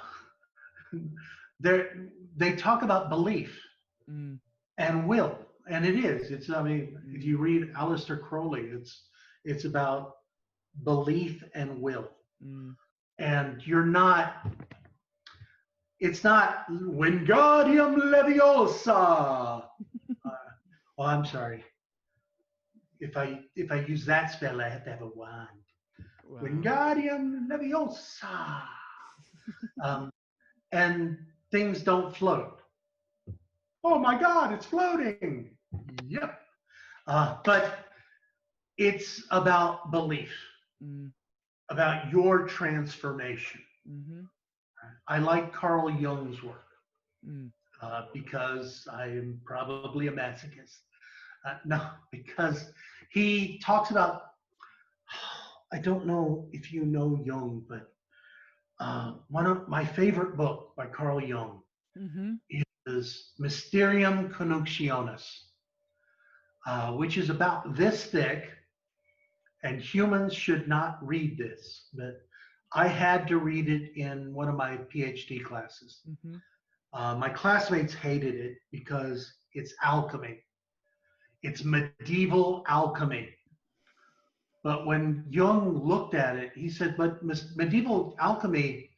they talk about belief Mm. and will, and it is. It's, I mean, if Mm. you read Aleister Crowley, it's about belief and will. Mm. And it's not Wingardium Leviosa. Oh, I'm sorry. If I use that spell, I have to have a wand. Wow. Wingardium Leviosa. And things don't float. Oh my God, it's floating. Yep. But it's about belief, Mm. about your transformation. Mm-hmm. I like Carl Jung's work. Mm. Because I am probably a masochist. No, because he talks about, I don't know if you know Jung, but one of my favorite book by Carl Jung Mm-hmm. is Mysterium Connexionis, which is about this thick, and humans should not read this, but I had to read it in one of my PhD classes. Mm-hmm. My classmates hated it because it's alchemy. It's medieval alchemy. But when Jung looked at it, he said, but medieval alchemy,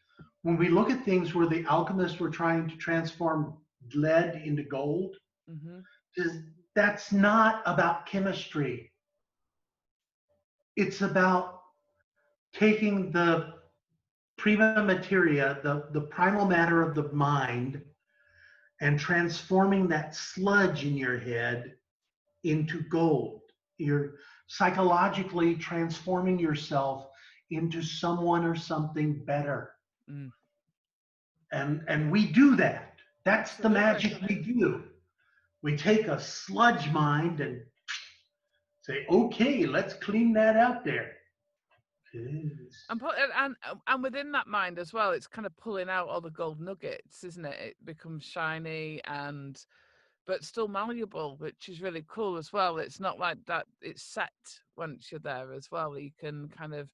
when we look at things where the alchemists were trying to transform lead into gold, Mm-hmm. that's not about chemistry. It's about taking the prima materia, the primal matter of the mind, and transforming that sludge in your head into gold. You're psychologically transforming yourself into someone or something better. Mm. And we do that. That's the Absolutely. magic we do. We take a sludge mind and say, okay, let's clean that out there. And within that mind as well, it's kind of pulling out all the gold nuggets, isn't it? It becomes shiny and but still malleable, which is really cool as well. It's not like that, it's set once you're there as well. You can kind of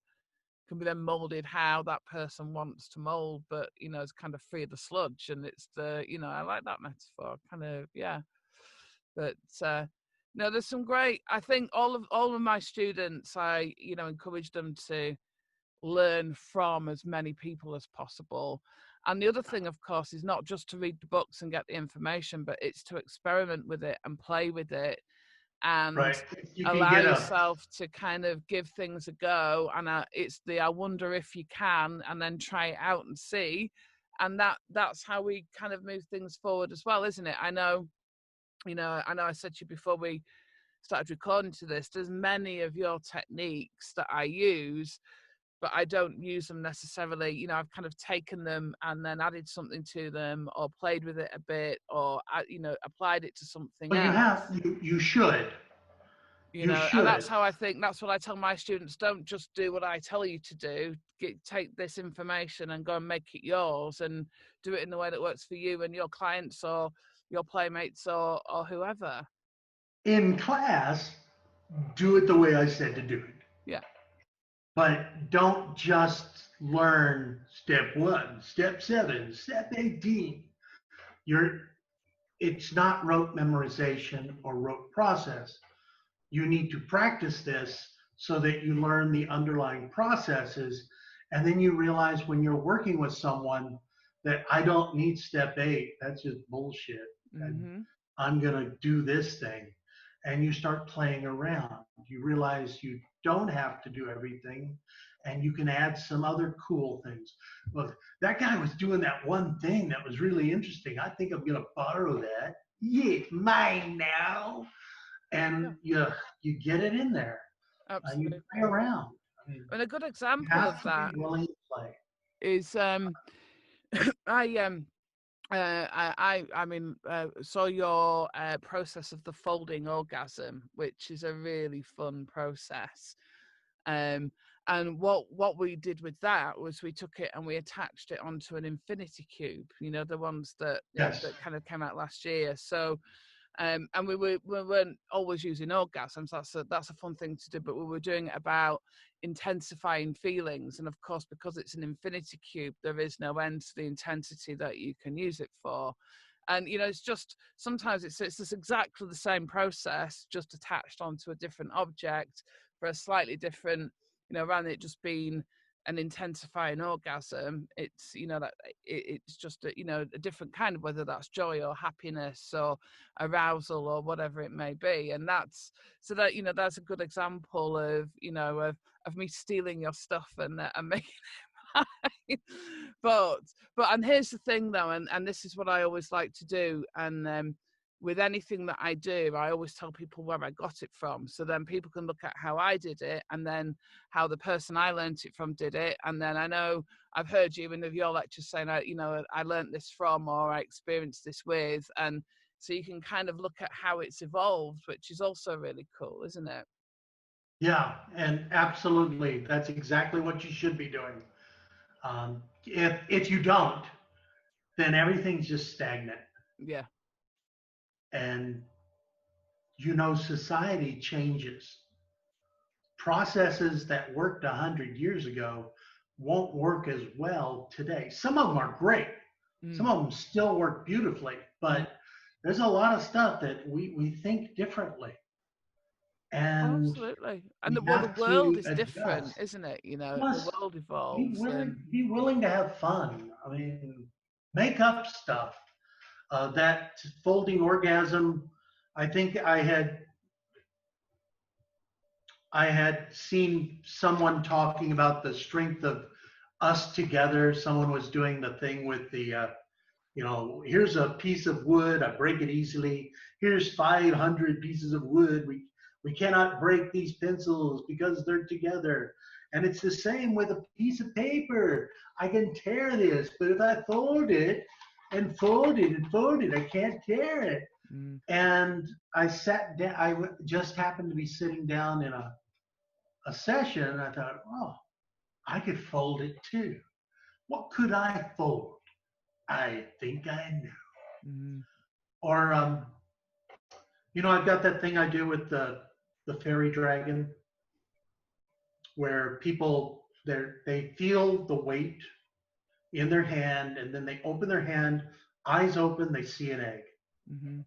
can be then molded how that person wants to mold, but it's kind of free of the sludge. And it's I like that metaphor, kind of, yeah. But no, there's some great, I think all of my students, I encourage them to learn from as many people as possible. And the other thing, of course, is not just to read the books and get the information, but it's to experiment with it and play with it and Right. You can allow get a yourself to kind of give things a go. And it's the I wonder if you can, and then try it out and see. And that's how we kind of move things forward as well, isn't it? I know I said to you before we started recording to this, there's many of your techniques that I use, but I don't use them necessarily. I've kind of taken them and then added something to them, or played with it a bit, or applied it to something well, you else. have you should. You And should. that's how I think. That's what I tell my students. Don't just do what I tell you to do. Take this information and go and make it yours, and do it in the way that works for you and your clients or your playmates or whoever. In class, do it the way I said to do it. Yeah. But don't just learn step 1, step 7, step 18. It's not rote memorization or rote process. You need to practice this so that you learn the underlying processes. And then you realize when you're working with someone that I don't need step 8. That's just bullshit. Mm-hmm. I'm going to do this thing. And you start playing around. You realize you don't have to do everything, and you can add some other cool things. Well, that guy was doing that one thing that was really interesting. I think I'm going to borrow that. Yeah, it's mine now. And you get it in there. You Absolutely. play around. I mean, And a good you example of have to be that willing to play. is saw your process of the folding orgasm, which is a really fun process. And what we did with that was we took it and we attached it onto an infinity cube, the ones that Yes. that kind of came out last year. So and we weren't always using orgasms. That's a fun thing to do, but we were doing it about intensifying feelings. And of course, because it's an infinity cube, there is no end to the intensity that you can use it for. And it's just sometimes it's just exactly the same process, just attached onto a different object for a slightly different, rather than it just being an intensifying orgasm. It's that it's just a different kind of, whether that's joy or happiness or arousal or whatever it may be. And that's so that that's a good example of of me stealing your stuff and making it mine. but and here's the thing though, and this is what I always like to do, and with anything that I do, I always tell people where I got it from. So then people can look at how I did it, and then how the person I learned it from did it. And then I know I've heard you in your lectures saying, I learned this from, or I experienced this with. And so you can kind of look at how it's evolved, which is also really cool, isn't it? Yeah, and absolutely. That's exactly what you should be doing. If you don't, then everything's just stagnant. Yeah. And society changes. Processes that worked 100 years ago won't work as well today. Some of them are great. Some of them still work beautifully, but there's a lot of stuff that we think differently. And Absolutely. And we the have world to is different, adjust. isn't it? The Plus, world evolves. And be willing to have fun. I mean, make up stuff. That folding orgasm, I think I had seen someone talking about the strength of us together. Someone was doing the thing with the, here's a piece of wood, I break it easily. Here's 500 pieces of wood. We cannot break these pencils because they're together. And it's the same with a piece of paper. I can tear this, but if I fold it and fold it and fold it, I can't tear it. And I sat down, I just happened to be sitting down in a session, and I thought, oh, I could fold it too. What could I fold? I think I know. Or I've got that thing I do with the fairy dragon, where people they feel the weight in their hand, and then they open their hand, eyes open, they see an egg. Mm-hmm.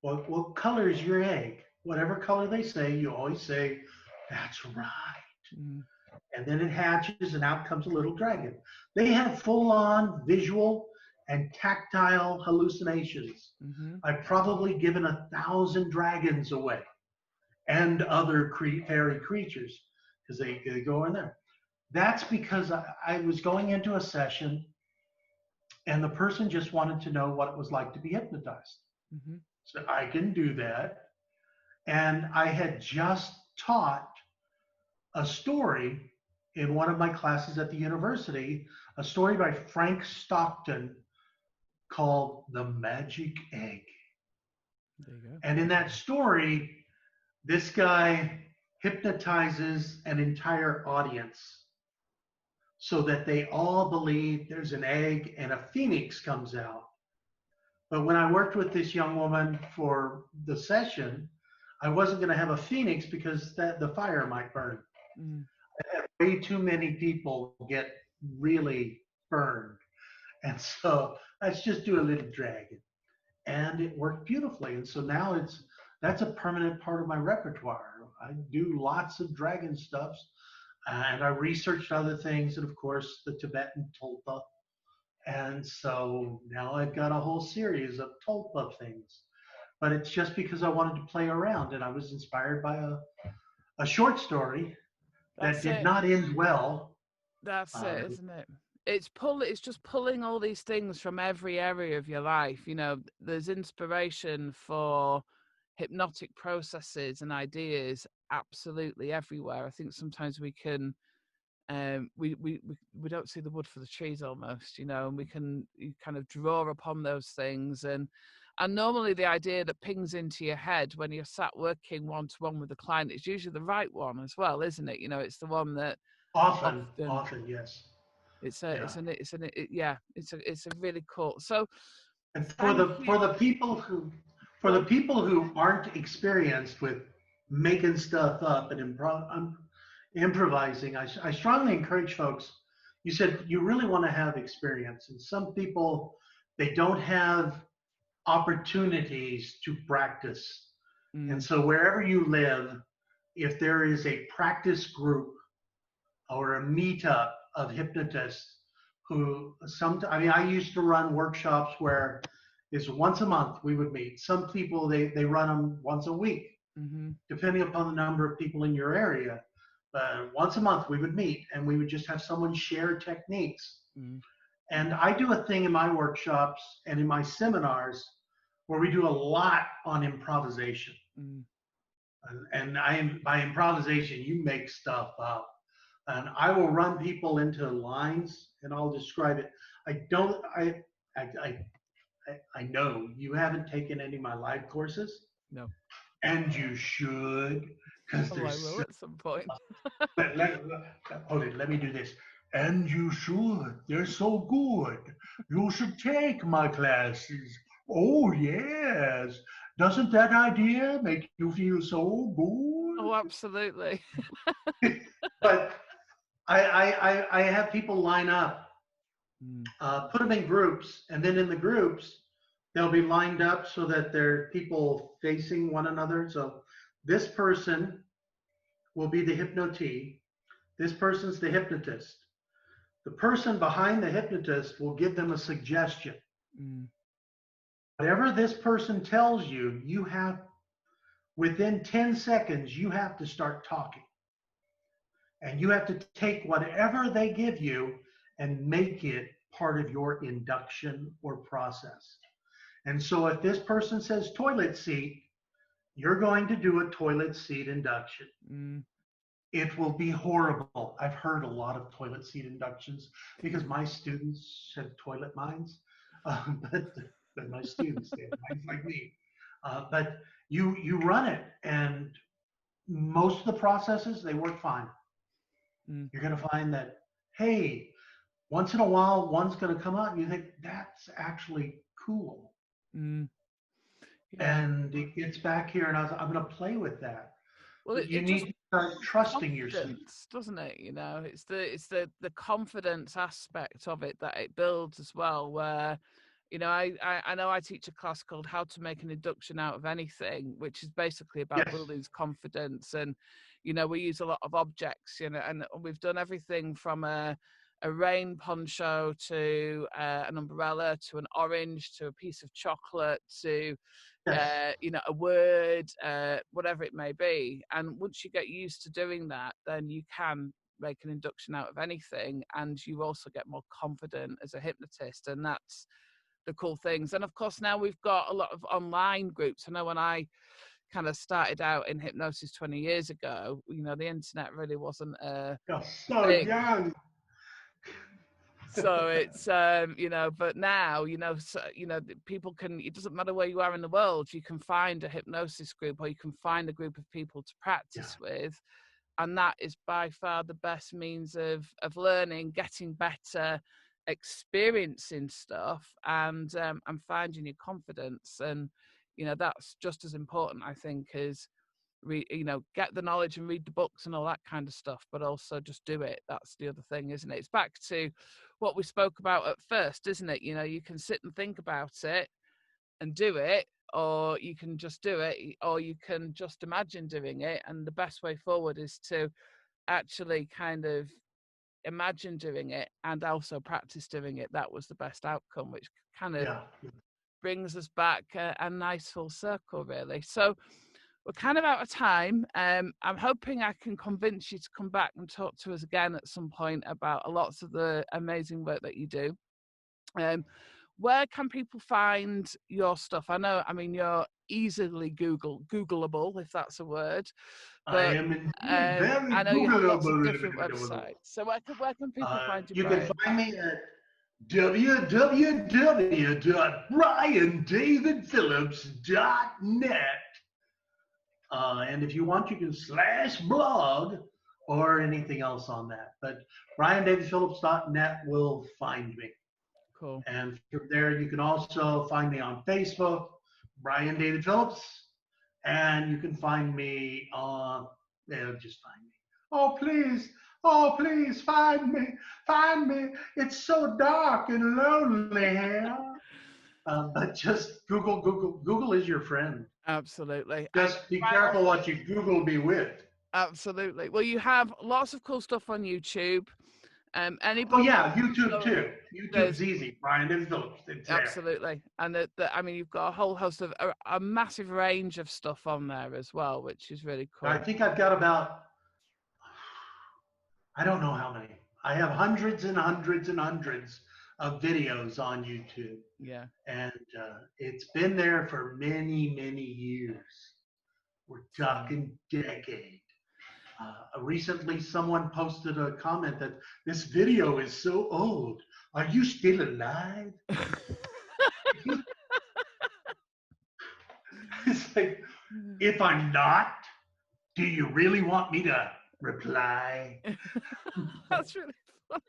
What color is your egg? Whatever color they say, you always say, "That's right." Mm-hmm. And then it hatches, and out comes a little dragon. They have full-on visual and tactile hallucinations. Mm-hmm. I've probably given 1,000 dragons away and other fairy creatures because they go in there. That's because I was going into a session and the person just wanted to know what it was like to be hypnotized. Mm-hmm. So I can do that. And I had just taught a story in one of my classes at the university, a story by Frank Stockton called The Magic Egg. There you go. And in that story, this guy hypnotizes an entire audience so that they all believe there's an egg and a phoenix comes out. But when I worked with this young woman for the session, I wasn't going to have a phoenix because the fire might burn. Mm. I had way too many people get really burned. And so let's just do a little dragon. And it worked beautifully. And so now that's a permanent part of my repertoire. I do lots of dragon stuffs, and I researched other things, and of course the Tibetan tulpa. And so now I've got a whole series of tulpa things. But it's just because I wanted to play around, and I was inspired by a short story that did not end well. That's it, isn't it? It's just pulling all these things from every area of your life. There's inspiration for hypnotic processes and ideas absolutely everywhere. I think sometimes we can we don't see the wood for the trees almost, and you kind of draw upon those things, and normally the idea that pings into your head when you're sat working one-to-one with the client is usually the right one as well, isn't it? It's the one that often yes. It's a really cool. So, and for the people who aren't experienced with making stuff up and improvising, I strongly encourage folks. You said you really want to have experience, and some people, they don't have opportunities to practice. And so wherever you live, if there is a practice group or a meetup of hypnotists who I used to run workshops where it's once a month we would meet. Some people, they run them once a week, depending upon the number of people in your area. But once a month we would meet, and we would just have someone share techniques. And I do a thing in my workshops and in my seminars where we do a lot on improvisation. And by improvisation, you make stuff up. And I will run people into lines, and I'll describe it. I know you haven't taken any of my live courses. No. And you should, because I will at some point. Hold it, let me do this. And you should. They're so good. You should take my classes. Oh, yes. Doesn't that idea make you feel so good? Oh, absolutely. But I have people line up, put them in groups, and then in the groups, they'll be lined up so that they're people facing one another. So this person will be the hypnotee. This person's the hypnotist. The person behind the hypnotist will give them a suggestion. Whatever this person tells you, you have, within 10 seconds, you have to start talking. And you have to take whatever they give you and make it part of your induction or process. And so if this person says toilet seat, you're going to do a toilet seat induction. It will be horrible. I've heard a lot of toilet seat inductions because my students have toilet minds, but my students, they have minds like me. But you run it, and most of the processes, they work fine. You're going to find that, hey, once in a while, one's going to come out, and you think, that's actually cool. Yeah. and it gets back here, and I'm going to play with that. Well, But you it just need to start trusting yourself. confidence, doesn't it? You know, it's the confidence aspect of it that it builds as well. Where, you know, I know I teach a class called How to Make an Induction Out of Anything, which is basically about Yes, building confidence. And, you know, we use a lot of objects, you know, and we've done everything from a rain poncho to an umbrella to an orange to a piece of chocolate to yes, you know, a word, whatever it may be. And once you get used to doing that, then you can make an induction out of anything, and you also get more confident as a hypnotist. And that's the cool things. And of course, now we've got a lot of online groups. I know when I kind of started out in hypnosis 20 years ago, you know, the internet really wasn't a you're so thing. young. So it's you know, but now, you know, so, you know, people can, it doesn't matter where you are in the world, you can find a hypnosis group, or you can find a group of people to Yeah, practice with, and that is by far the best means of learning, getting better, experiencing stuff, and finding your confidence. And you know, that's just as important, I think, as you know, get the knowledge and read the books and all that kind of stuff, but also just do it. That's the other thing, isn't it? It's back to what we spoke about at first, isn't it? You know, you can sit and think about it and do it, or you can just do it, or you can just imagine doing it. And the best way forward is to actually kind of imagine doing it and also practice doing it. That was the best outcome, which kind of yeah. brings us back a nice full circle, really. So we're kind of out of time. I'm hoping I can convince you to come back and talk to us again at some point about lots of the amazing work that you do. Where can people find your stuff? I know, I mean, you're easily Googleable, if that's a word, I but am indeed very I know you have lots of different Googleable. websites. So where can people find you, You can Brian? find me at www.briandavidphillips.net. And if you want, you can /blog or anything else on that. But briandavidphillips.net will find me. Cool. And from there, you can also find me on Facebook, Brian David Phillips, and you can find me on, just find me. Oh, please find me. It's so dark and lonely here. But just Google is your friend. Absolutely. And Just be careful what you Google me with. absolutely. Well, you have lots of cool stuff on YouTube. Oh Anybody, yeah, YouTube so too. there's YouTube's easy. Brian David Phillips. It's there. absolutely, and I mean, you've got a whole host of a massive range of stuff on there as well, which is really I cool. think I've got about, I don't know how many. I have hundreds and hundreds and hundreds of videos on YouTube, Yeah. and it's been there for many, many years. We're So. talking decade. Recently, someone posted a comment that this video is so old. Are you still alive? It's like, if I'm not, do you really want me to reply? That's really fun.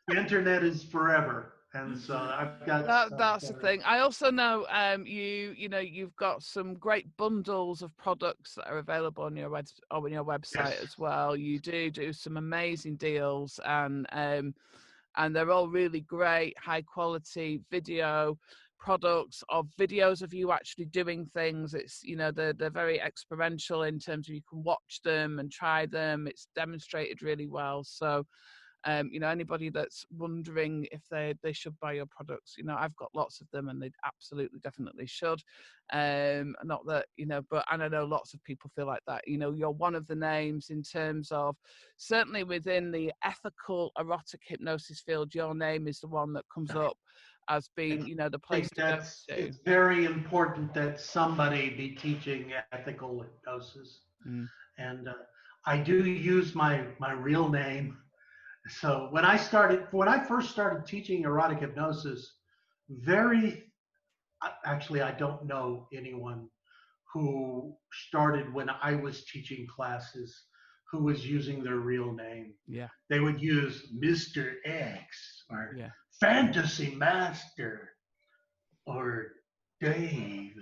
The internet is forever, and so I've got. That's the thing. I also know you know, you've got some great bundles of products that are available on your website Yes. as well. You do some amazing deals, and they're all really great, high quality video products, of videos of you actually doing things. It's, you know, they're very experiential in terms of you can watch them and try them. It's demonstrated really well. So you know, anybody that's wondering if they should buy your products, you know, I've got lots of them and they absolutely definitely should. Not that, you know, but, and I know lots of people feel like that. You know, you're one of the names in terms of, certainly within the ethical erotic hypnosis field, your name is the one that comes up as being, you know, the I place think to go that's to. it's very important that somebody be teaching ethical hypnosis, Mm. and I do use my real name. So when I first started teaching erotic hypnosis, actually I don't know anyone who started when I was teaching classes who was using their real name. Yeah. They would use Mr. X or Yeah. Fantasy Master or Dave.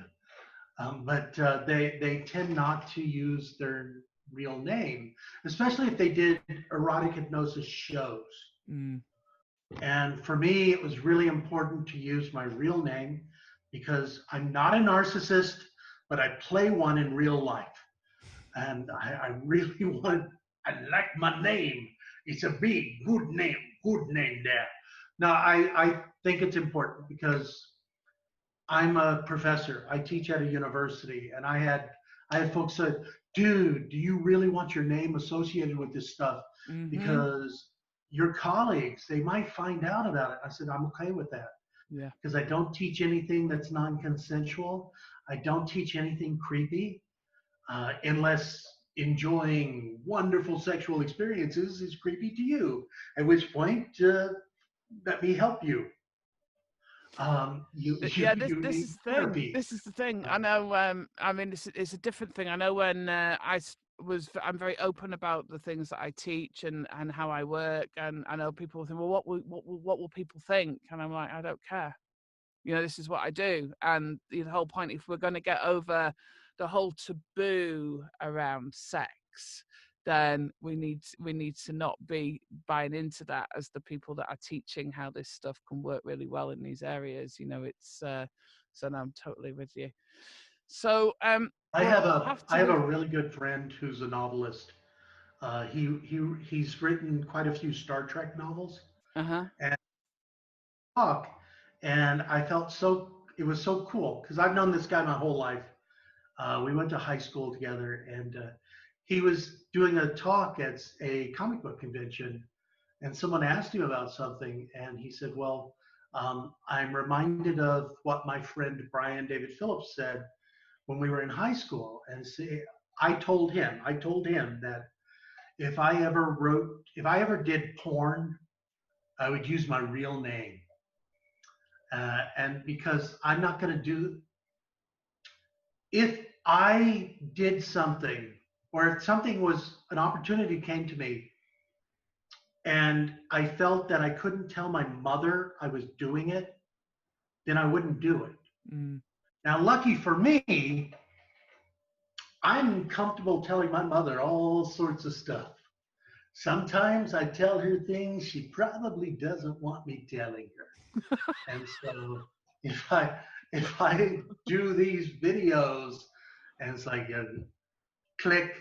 But they tend not to use their real name, especially if they did erotic hypnosis shows. Mm. And for me, it was really important to use my real name because I'm not a narcissist, but I play one in real life. And I really I like my name. It's a big, good name there. Now, I think it's important because I'm a professor. I teach at a university, and I had folks say, "Dude, do you really want your name associated with this stuff? Mm-hmm. Because your colleagues, they might find out about it." I said, "I'm okay with that Yeah. because I don't teach anything that's non-consensual. I don't teach anything creepy, unless enjoying wonderful sexual experiences is creepy to you. At which point, let me help you. Yeah, You this need is the thing. therapy." This is the thing. Yeah. I know. I mean, it's a different thing. I know when I'm very open about the things that I teach and how I work, and I know people think, well, what will people think? And I'm like, I don't care. You know, this is what I do. And the whole point, if we're going to get over the whole taboo around sex, then we need to not be buying into that as the people that are teaching how this stuff can work really well in these areas. You know, it's so no, I'm totally with you. So we'll have I to have a move. really good friend who's a novelist. He's written quite a few Star Trek novels Uh-huh. and talk, and I felt so it was so cool because I've known this guy my whole life. We went to high school together, and he was doing a talk at a comic book convention, and someone asked him about something, and he said, "Well, I'm reminded of what my friend Brian David Phillips said when we were in high school." And see, I told him that if I ever did porn, I would use my real name, and because I'm not going to do if I did something or if something was an opportunity came to me and I felt that I couldn't tell my mother I was doing it, then I wouldn't do it. Mm. Now, lucky for me, I'm comfortable telling my mother all sorts of stuff. Sometimes I tell her things she probably doesn't want me telling her. And so if I if I do these videos and it's like click,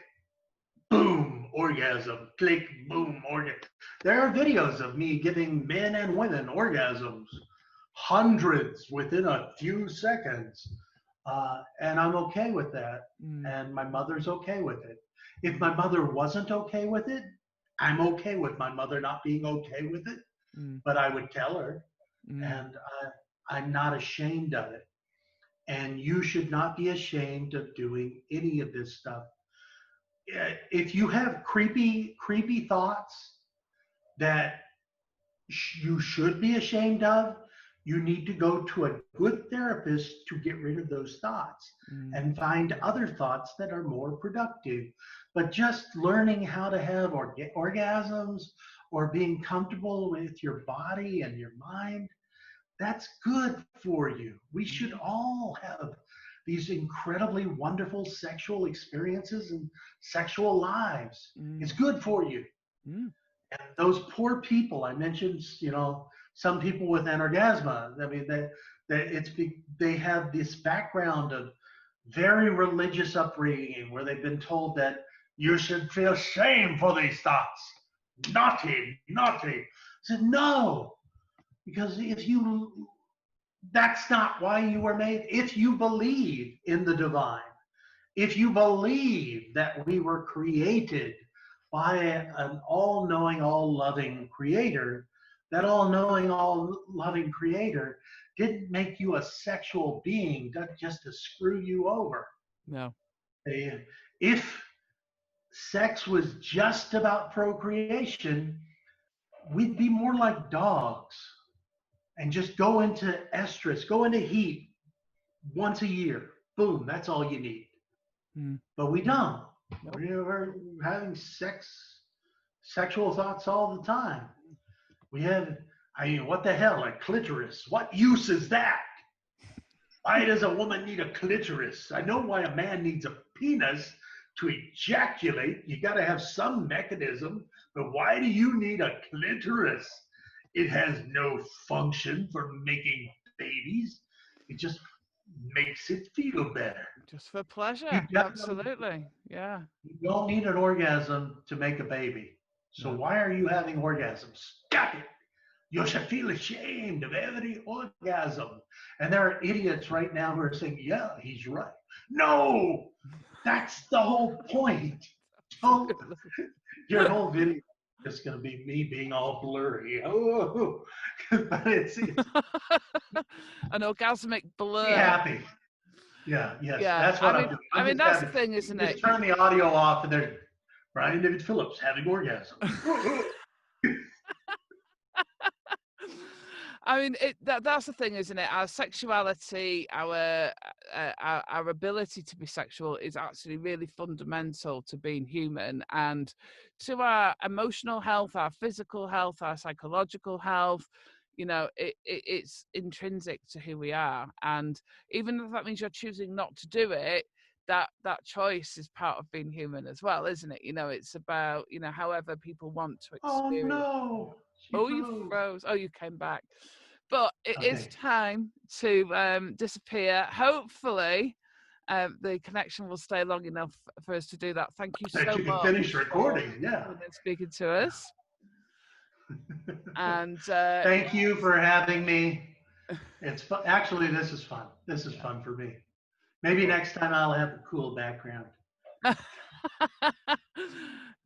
boom, orgasm, click, boom, orgasm. There are videos of me giving men and women orgasms, hundreds within a few seconds. And I'm okay with that. Mm. And my mother's okay with it. If my mother wasn't okay with it, I'm okay with my mother not being okay with it, Mm. but I would tell her. Mm. And I'm not ashamed of it. And you should not be ashamed of doing any of this stuff. If you have creepy thoughts that you should be ashamed of, you need to go to a good therapist to get rid of those thoughts Mm. and find other thoughts that are more productive. But just learning how to have orgasms or being comfortable with your body and your mind, that's good for you. We should Mm. all have these incredibly wonderful sexual experiences and sexual lives. It's Mm. good for you. Mm. And those poor people I mentioned, some people with anorgasma. I mean, they have this background of very religious upbringing where they've been told that you should feel shame for these thoughts. Naughty, naughty. I said, no, because that's not why you were made. If you believe in the divine, if you believe that we were created by an all knowing, all loving creator, that all knowing, all loving creator didn't make you a sexual being just to screw you over. No. If sex was just about procreation, we'd be more like dogs and just go into estrus, go into heat once a year. Boom, that's all you need. Mm. But we don't. Nope. We're having sexual thoughts all the time. We have, I mean, what the hell, a clitoris? What use is that? Why does a woman need a clitoris? I know why a man needs a penis to ejaculate. You got to have some mechanism, but why do you need a clitoris? It has no function for making babies. It just makes it feel better. Just for You pleasure. definitely Absolutely. Yeah. you don't need an orgasm to make a baby. So No. why are you having orgasms? Stop it. You should feel ashamed of every orgasm. And there are idiots right now who are saying, yeah, he's right. No, that's the whole point. Don't, your whole video is going to be me being all blurry. Oh, but it's An orgasmic be blur. happy. Yeah, yes, Yeah. that's what I'm doing. I mean, just that's happy. the thing, You isn't can it? just turn the audio off and there's Brian David Phillips having orgasms. I mean, that's the thing, isn't it? Our sexuality, our ability to be sexual is actually really fundamental to being human and to our emotional health, our physical health, our psychological health. You know, it's intrinsic to who we are. And even if that means you're choosing not to do it, that choice is part of being human as well, isn't it? You know, it's about, you know, however people want to Oh experience. no, she Oh, you froze. froze. Oh, you came back. But it is Okay. time to disappear. Hopefully, the connection will stay long enough for us to do that. Thank you That so you can much finish for recording. Yeah. coming and speaking to us. And Thank you for having me. It's fun. Actually, this is fun. This is fun for me. Maybe next time I'll have a cool background.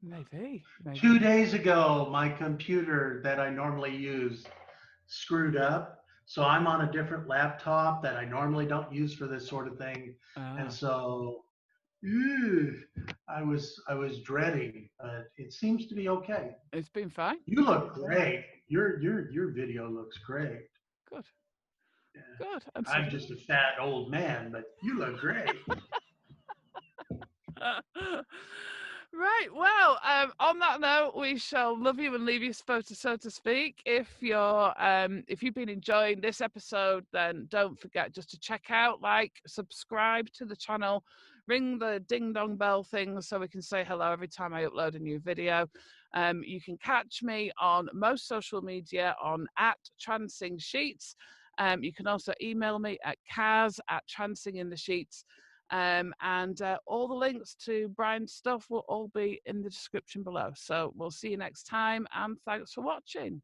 maybe. 2 days ago, my computer that I normally use screwed up. So I'm on a different laptop that I normally don't use for this sort of thing. And so I was dreading, but it seems to be okay. It's been fine. You look great. Your video looks great. Good. Yeah. Good. I'm just a fat old man, but you look great. Right. Well, on that note, we shall love you and leave you, so to speak. If you've been enjoying this episode, then don't forget just to check out, subscribe to the channel, ring the ding dong bell thing so we can say hello every time I upload a new video. You can catch me on most social media on @TrancingSheets. You can also email me at kaz@trancinginthesheets. And all the links to Brian's stuff will all be in the description below. So we'll see you next time, and thanks for watching.